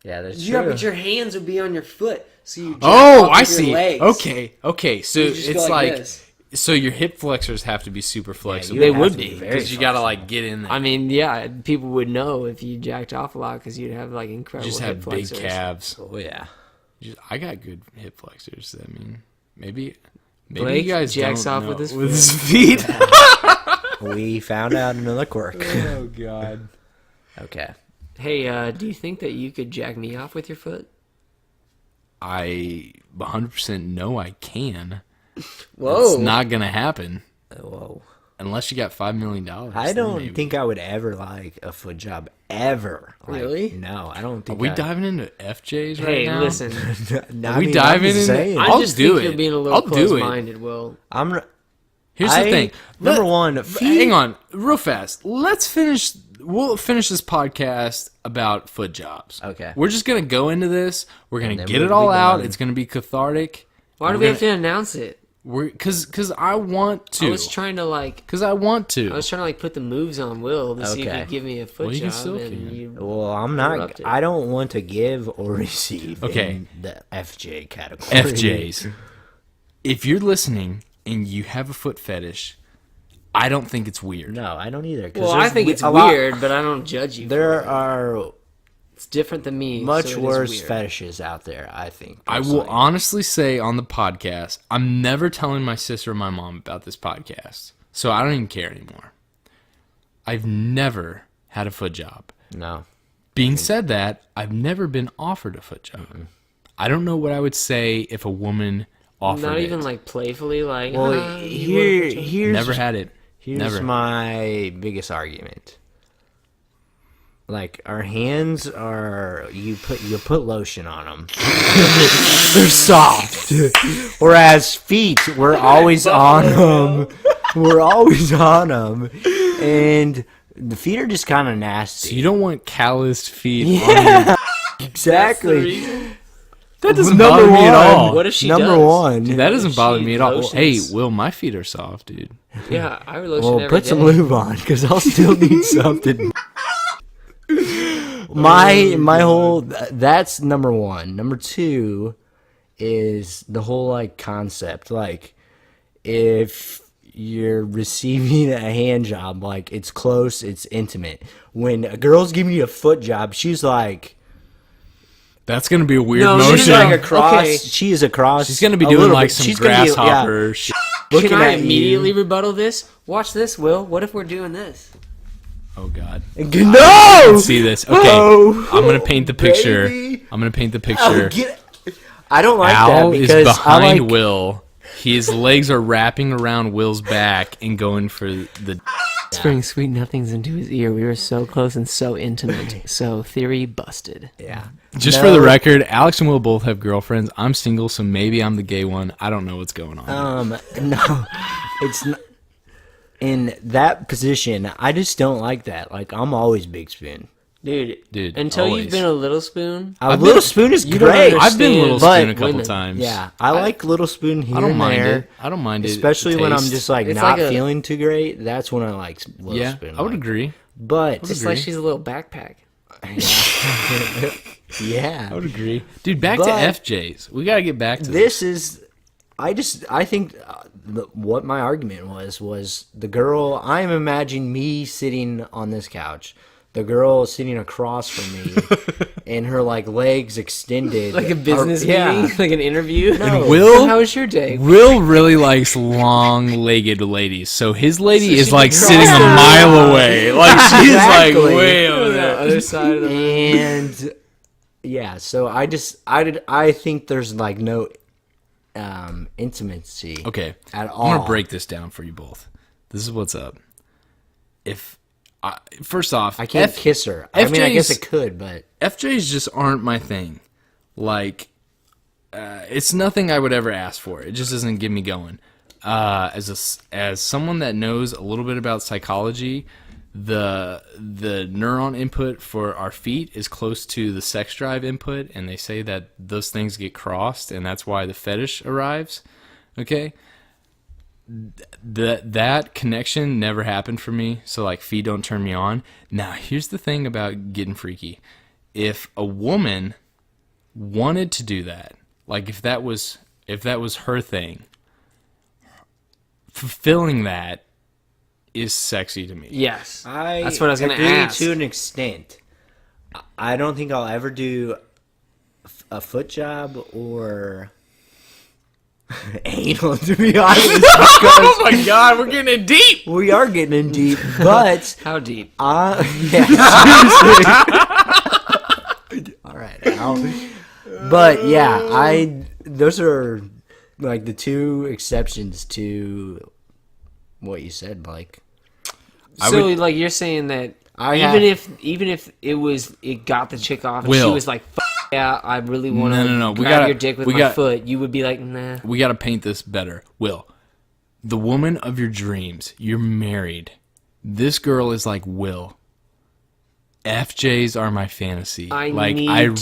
S2: Yeah, that's
S3: Yeah,
S2: true.
S3: but your hands would be on your foot, so you.
S1: Oh, I see. Okay. So
S3: You just go
S1: it's
S3: like
S1: like,
S3: this.
S1: so your hip flexors have to be super flexible.
S2: you
S3: They
S2: have
S3: would
S2: to
S3: be,
S2: very
S1: because you gotta
S2: flexible.
S1: like get in there.
S3: I mean, yeah, people would know if you jacked off a lot because you'd have like
S1: You
S3: incredible
S1: just
S3: hip
S1: have big
S3: flexors.
S1: calves.
S2: Oh yeah.
S1: I got good hip flexors. I mean, maybe
S3: Blake
S1: you guys
S3: jacks
S1: don't
S3: off
S1: know.
S3: with his
S1: his feet.
S2: We found out another quirk.
S1: Oh God.
S2: Okay.
S3: Hey, do you think that you could jack me off with your foot?
S1: I 100% know I can.
S3: Whoa!
S1: It's not gonna happen
S2: Whoa.
S1: unless you got $5 million.
S2: I
S1: then
S2: don't
S1: maybe.
S2: think I would ever like a foot job ever. Like,
S3: Really?
S2: No, I don't
S1: Are
S2: think.
S1: we diving into FJs right
S3: Hey,
S1: now?
S3: listen.
S2: No,
S1: Are we diving into?
S2: saying.
S3: I
S1: I'll
S3: just
S1: do
S3: think
S1: it.
S3: you're being a little
S1: I'll do it.
S3: close-minded, Will.
S2: I'm.
S1: Here's the thing.
S2: Number one,
S1: Hang on, real fast. Let's finish. We'll finish this podcast about foot jobs.
S2: Okay.
S1: We're just gonna go into this. We're gonna
S2: then
S1: get
S2: we'll
S1: it all
S2: be
S1: out.
S2: done.
S1: It's gonna be cathartic.
S3: Why do we have to announce it?
S1: We're because I want to.
S3: I was trying to
S1: Because I want to.
S3: put the moves on Will to see if
S2: Okay.
S3: he'd give me a foot
S1: Well, you can
S3: job,
S1: still
S3: and
S1: can.
S3: you.
S2: Well, I'm not.
S3: Interrupted.
S2: I don't want to give or receive.
S1: Okay.
S2: In the FJ category.
S1: FJs. If you're listening and you have a foot fetish, I don't think it's weird.
S2: No, I don't either. 'cause
S3: Well, I
S2: there's
S3: think it's
S2: a lot-
S3: weird, but I don't judge you.
S2: There
S3: for it.
S2: are
S3: It's different than me.
S2: much
S3: so it is
S2: worse
S3: weird.
S2: fetishes out there. I think.
S1: I will
S2: personally.
S1: honestly say on the podcast, I'm never telling my sister or my mom about this podcast. So I don't even care anymore. I've never had a foot job.
S2: No.
S1: Being said that, I've never been offered a foot job. I don't know what I would say if a woman offered
S3: Not
S1: it.
S3: even like playfully, like.
S2: Well, here's
S1: Never had it.
S2: Here's
S1: Never.
S2: my biggest argument. Like our hands are you put lotion on them. They're soft. Whereas feet, we're always on them. We're always on them, and the feet are just kind of
S1: So
S2: nasty.
S1: you don't want calloused feet on your...
S2: Exactly.
S1: That doesn't
S2: Number
S1: bother me at
S2: one.
S1: all.
S3: What if she
S2: Number
S3: does?
S2: one.
S1: Dude, that doesn't bother
S3: she
S1: me at all.
S3: lotions?
S1: Hey, Will, my feet are soft, dude.
S3: Yeah, I lotion
S2: Well,
S3: every
S2: put some
S3: day.
S2: lube on because I'll still need something. My whole that's number one. Number two is the whole like concept. Like if you're receiving a hand job, like it's close, it's intimate. When a girl's giving you a foot job, she's like
S1: That's going to be a weird
S3: No,
S1: motion.
S3: she's
S2: she's like
S3: like,
S2: across.
S3: okay.
S2: She is across.
S1: She's going to be
S2: a
S1: doing
S2: little
S1: like
S2: bit.
S1: some
S2: She's gonna be- yeah.
S1: grasshopper shit.
S2: Looking
S3: Can I
S2: at you.
S3: immediately rebuttal this? Watch this, Will. What if we're doing this?
S1: Oh, God.
S2: No.
S1: See this. Okay.
S2: Oh,
S1: I'm going to paint the picture.
S2: baby.
S1: I'm going to paint the
S2: Oh,
S1: picture.
S2: get it. I don't like
S1: Al
S2: that
S1: is
S2: because
S1: behind
S2: I like.
S1: Will. His legs are wrapping around Will's back and going for the...
S3: Whispering sweet nothings into his ear. We were so close and so intimate. So theory busted.
S2: Yeah.
S1: Just
S2: No.
S1: for the record, Alex and Will both have girlfriends. I'm single, so maybe I'm the gay one. I don't know what's going on.
S2: No, it's not. In that position, I just don't like that. Like, I'm always big spoon.
S3: Dude, until
S1: always.
S3: you've been a little spoon.
S2: A little spoon is
S3: you don't
S2: great.
S1: I've been little
S2: but
S1: spoon a couple
S3: women-
S1: times.
S2: Yeah, I like little spoon here
S1: I don't
S2: and
S1: mind
S2: there.
S1: it. I don't mind it.
S2: Especially when I'm
S1: Taste.
S2: just like
S3: It's
S2: not
S3: like a-
S2: feeling too great. That's when I like little
S1: Yeah,
S2: spoon.
S1: I would
S2: like.
S1: agree.
S2: But
S3: It's like she's a little backpack.
S2: yeah,
S1: I would agree. Dude, back
S2: But-
S1: to FJs. We got to get back to
S2: this is. I think what my argument was the girl. I'm imagining me sitting on this couch. The girl sitting across from me, and her like legs extended,
S3: Like a business
S2: yeah.
S3: meeting? Like an interview?
S2: No.
S1: Will-
S3: How was your day?
S1: Will really likes long-legged ladies, so his lady
S3: So
S1: is
S3: she
S1: like
S3: can
S1: sitting
S3: cross
S1: a
S3: the
S1: mile away. Like she's
S2: Exactly.
S1: like way over
S3: The
S1: there.
S3: other side of the room.
S2: And yeah, so I think there's like no intimacy
S1: Okay,
S2: at
S1: I'm
S2: all.
S1: gonna break this down for you both. This is what's up. First off,
S2: I can't kiss her. I mean, I guess
S1: FJ's
S2: it could, but
S1: FJs just aren't my thing. Like, it's nothing I would ever ask for. It just doesn't get me going. As someone that knows a little bit about psychology, the neuron input for our feet is close to the sex drive input, and they say that those things get crossed, and that's why the fetish arrives. Okay, that connection never happened for me, so like feet don't turn me on. Now here's the thing about getting freaky: if a woman wanted to do that, like if that was her thing, fulfilling that is sexy to me.
S3: Yes.
S2: I
S3: That's what I was going to
S2: agree
S3: ask.
S2: to an extent. I don't think I'll ever do a foot job or anal, to be honest.
S1: Oh my god, we're getting in deep.
S2: We are getting in deep, but
S3: How deep?
S2: yeah, seriously. All right, Al. But yeah, those are like the two exceptions to what you said, Blake.
S3: So like you're saying that even if it got the chick off and she
S1: Will.
S3: was like, yeah, I really want to
S1: No.
S3: grab your dick with my foot, you would be like, nah.
S1: We got to paint this better. Will, the woman of your dreams, you're married. This girl is like, Will, FJs are my fantasy.
S3: I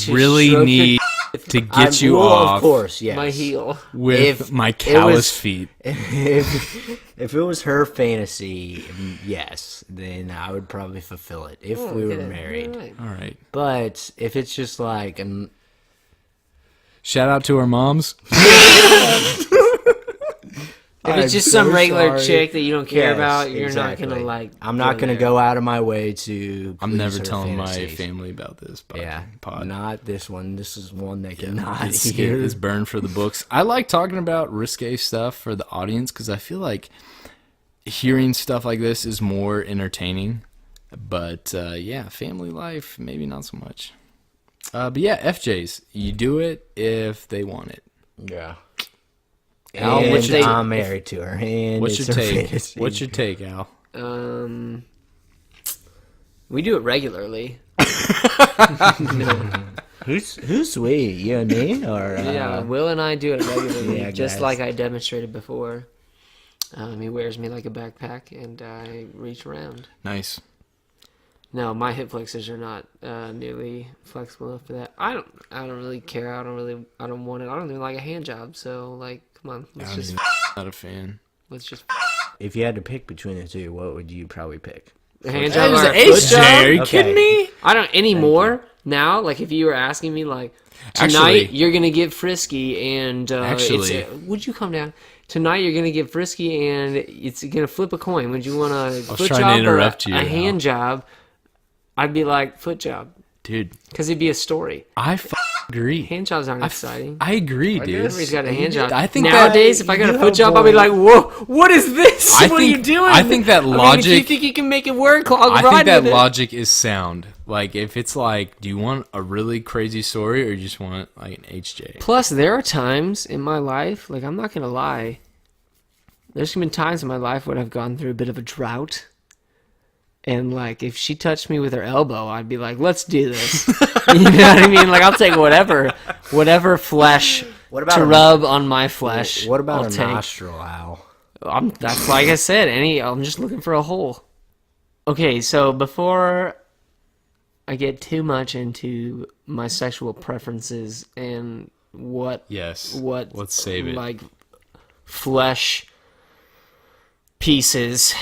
S1: really
S3: stroke
S1: need to get you
S2: well,
S1: off
S2: of course, yes.
S3: My heel.
S1: with
S2: If
S1: my
S2: it
S1: callous
S2: was-
S1: feet.
S2: If it was her fantasy, yes, then I would probably fulfill it if we were
S3: Okay,
S2: married.
S3: all right.
S1: All right.
S2: But if it's just like
S1: Shout out to our moms.
S3: If it's just some regular chick that you don't care about, you're not gonna like.
S2: I'm not gonna go out of my way to.
S1: I'm
S2: please
S1: never
S2: her
S1: telling my
S2: fantasies.
S1: family about this
S2: Yeah,
S1: pod.
S2: not this one. This is one they cannot
S1: It's
S2: hear.
S1: burned for the books. I like talking about risque stuff for the audience because I feel like hearing stuff like this is more entertaining. But yeah, family life, maybe not so much. But yeah, FJs, you do it if they want it.
S2: Yeah.
S1: Al,
S2: And
S1: what's your
S2: I'm married to her. And
S1: What's
S2: it's
S1: your
S2: her
S1: take?
S2: fantasy.
S1: What's your take, Al?
S3: We do it regularly.
S2: Who's we? You and me, or
S3: Yeah, Will and I do it regularly,
S2: Yeah,
S3: just
S2: guys.
S3: like I demonstrated before. He wears me like a backpack, and I reach around.
S1: Nice.
S3: No, my hip flexors are not nearly flexible enough for that. I don't really care. I don't want it. I don't even like a hand job. So like, come on,
S1: Not a fan.
S3: let's just
S2: if you had to pick between the two, what would you probably pick?
S3: a hand
S1: That
S3: job
S1: was
S3: or
S1: an
S3: a foot
S1: HJ.
S3: job.
S1: Are you kidding me?
S3: I don't anymore. Now, like if you were asking me, like tonight
S1: Actually-
S3: you're gonna get frisky, and
S1: Actually-
S3: would you come down? Tonight you're gonna get frisky, and it's gonna flip a coin. Would you want a foot
S1: trying to
S3: job or
S1: interrupt you,
S3: a
S1: Al.
S3: hand job? I'd be like foot job
S1: Dude,
S3: because it'd be a story.
S1: I agree.
S3: Hand jobs aren't exciting.
S1: I agree, dude.
S3: Everybody's got a hand job.
S1: I think
S3: nowadays, if I got a foot job, I'll be like, "Whoa, what is this?
S1: I
S3: What are you
S1: think-
S3: doing?"
S1: I think that
S3: if you
S1: logic-
S3: think you can make it work, I'll
S1: I
S3: ride
S1: think that
S3: with it.
S1: logic is sound. Like, if it's like, do you want a really crazy story or you just want like an HJ?
S3: Plus, there are times in my life, like I'm not gonna lie, there's been times in my life when I've gone through a bit of a drought. And like, if she touched me with her elbow, I'd be like, "Let's do this." You know what I mean? Like, I'll take whatever flesh
S2: What about
S3: to
S2: a-
S3: rub on my flesh.
S2: What about
S3: I'll
S2: a
S3: take.
S2: nostril, Al?
S3: That's like I said. I'm just looking for a hole. Okay, so before I get too much into my sexual preferences and what
S1: Yes.
S3: what
S1: Let's save it.
S3: like flesh pieces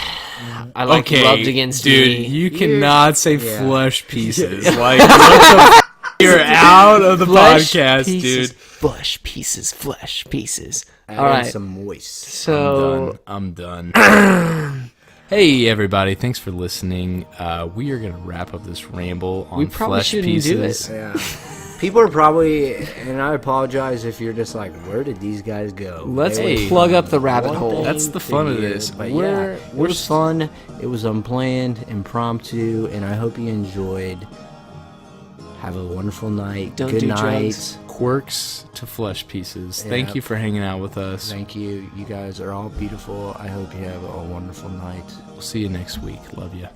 S3: I like rubbed against
S1: dude,
S3: me.
S1: you cannot say
S2: Yeah.
S1: flesh pieces. Like, what the you're out of the
S3: Flesh
S1: podcast,
S3: pieces,
S1: dude.
S3: flesh pieces.
S2: Add
S3: All
S2: in
S3: right,
S2: some moist.
S3: so
S1: I'm done. Hey, everybody. Thanks for listening. We are going to wrap up this ramble on
S3: We probably
S1: flesh
S3: shouldn't do
S1: pieces.
S3: it.
S2: Yeah. People are probably, and I apologize if you're just like, where did these guys go?
S3: let's
S1: Hey.
S3: plug up the rabbit
S2: One
S3: hole.
S2: thing
S1: That's the
S2: to
S1: fun of
S2: hear,
S1: this.
S2: But
S1: We're-
S2: it was fun. It was unplanned, impromptu, and I hope you enjoyed. Have a wonderful night.
S3: Don't
S2: Good
S3: do
S2: night.
S3: drugs.
S1: Quirks to flesh pieces.
S2: Yeah.
S1: Thank you for hanging out with us.
S2: Thank you. You guys are all beautiful. I hope you have a wonderful night.
S1: We'll see you next week. Love you.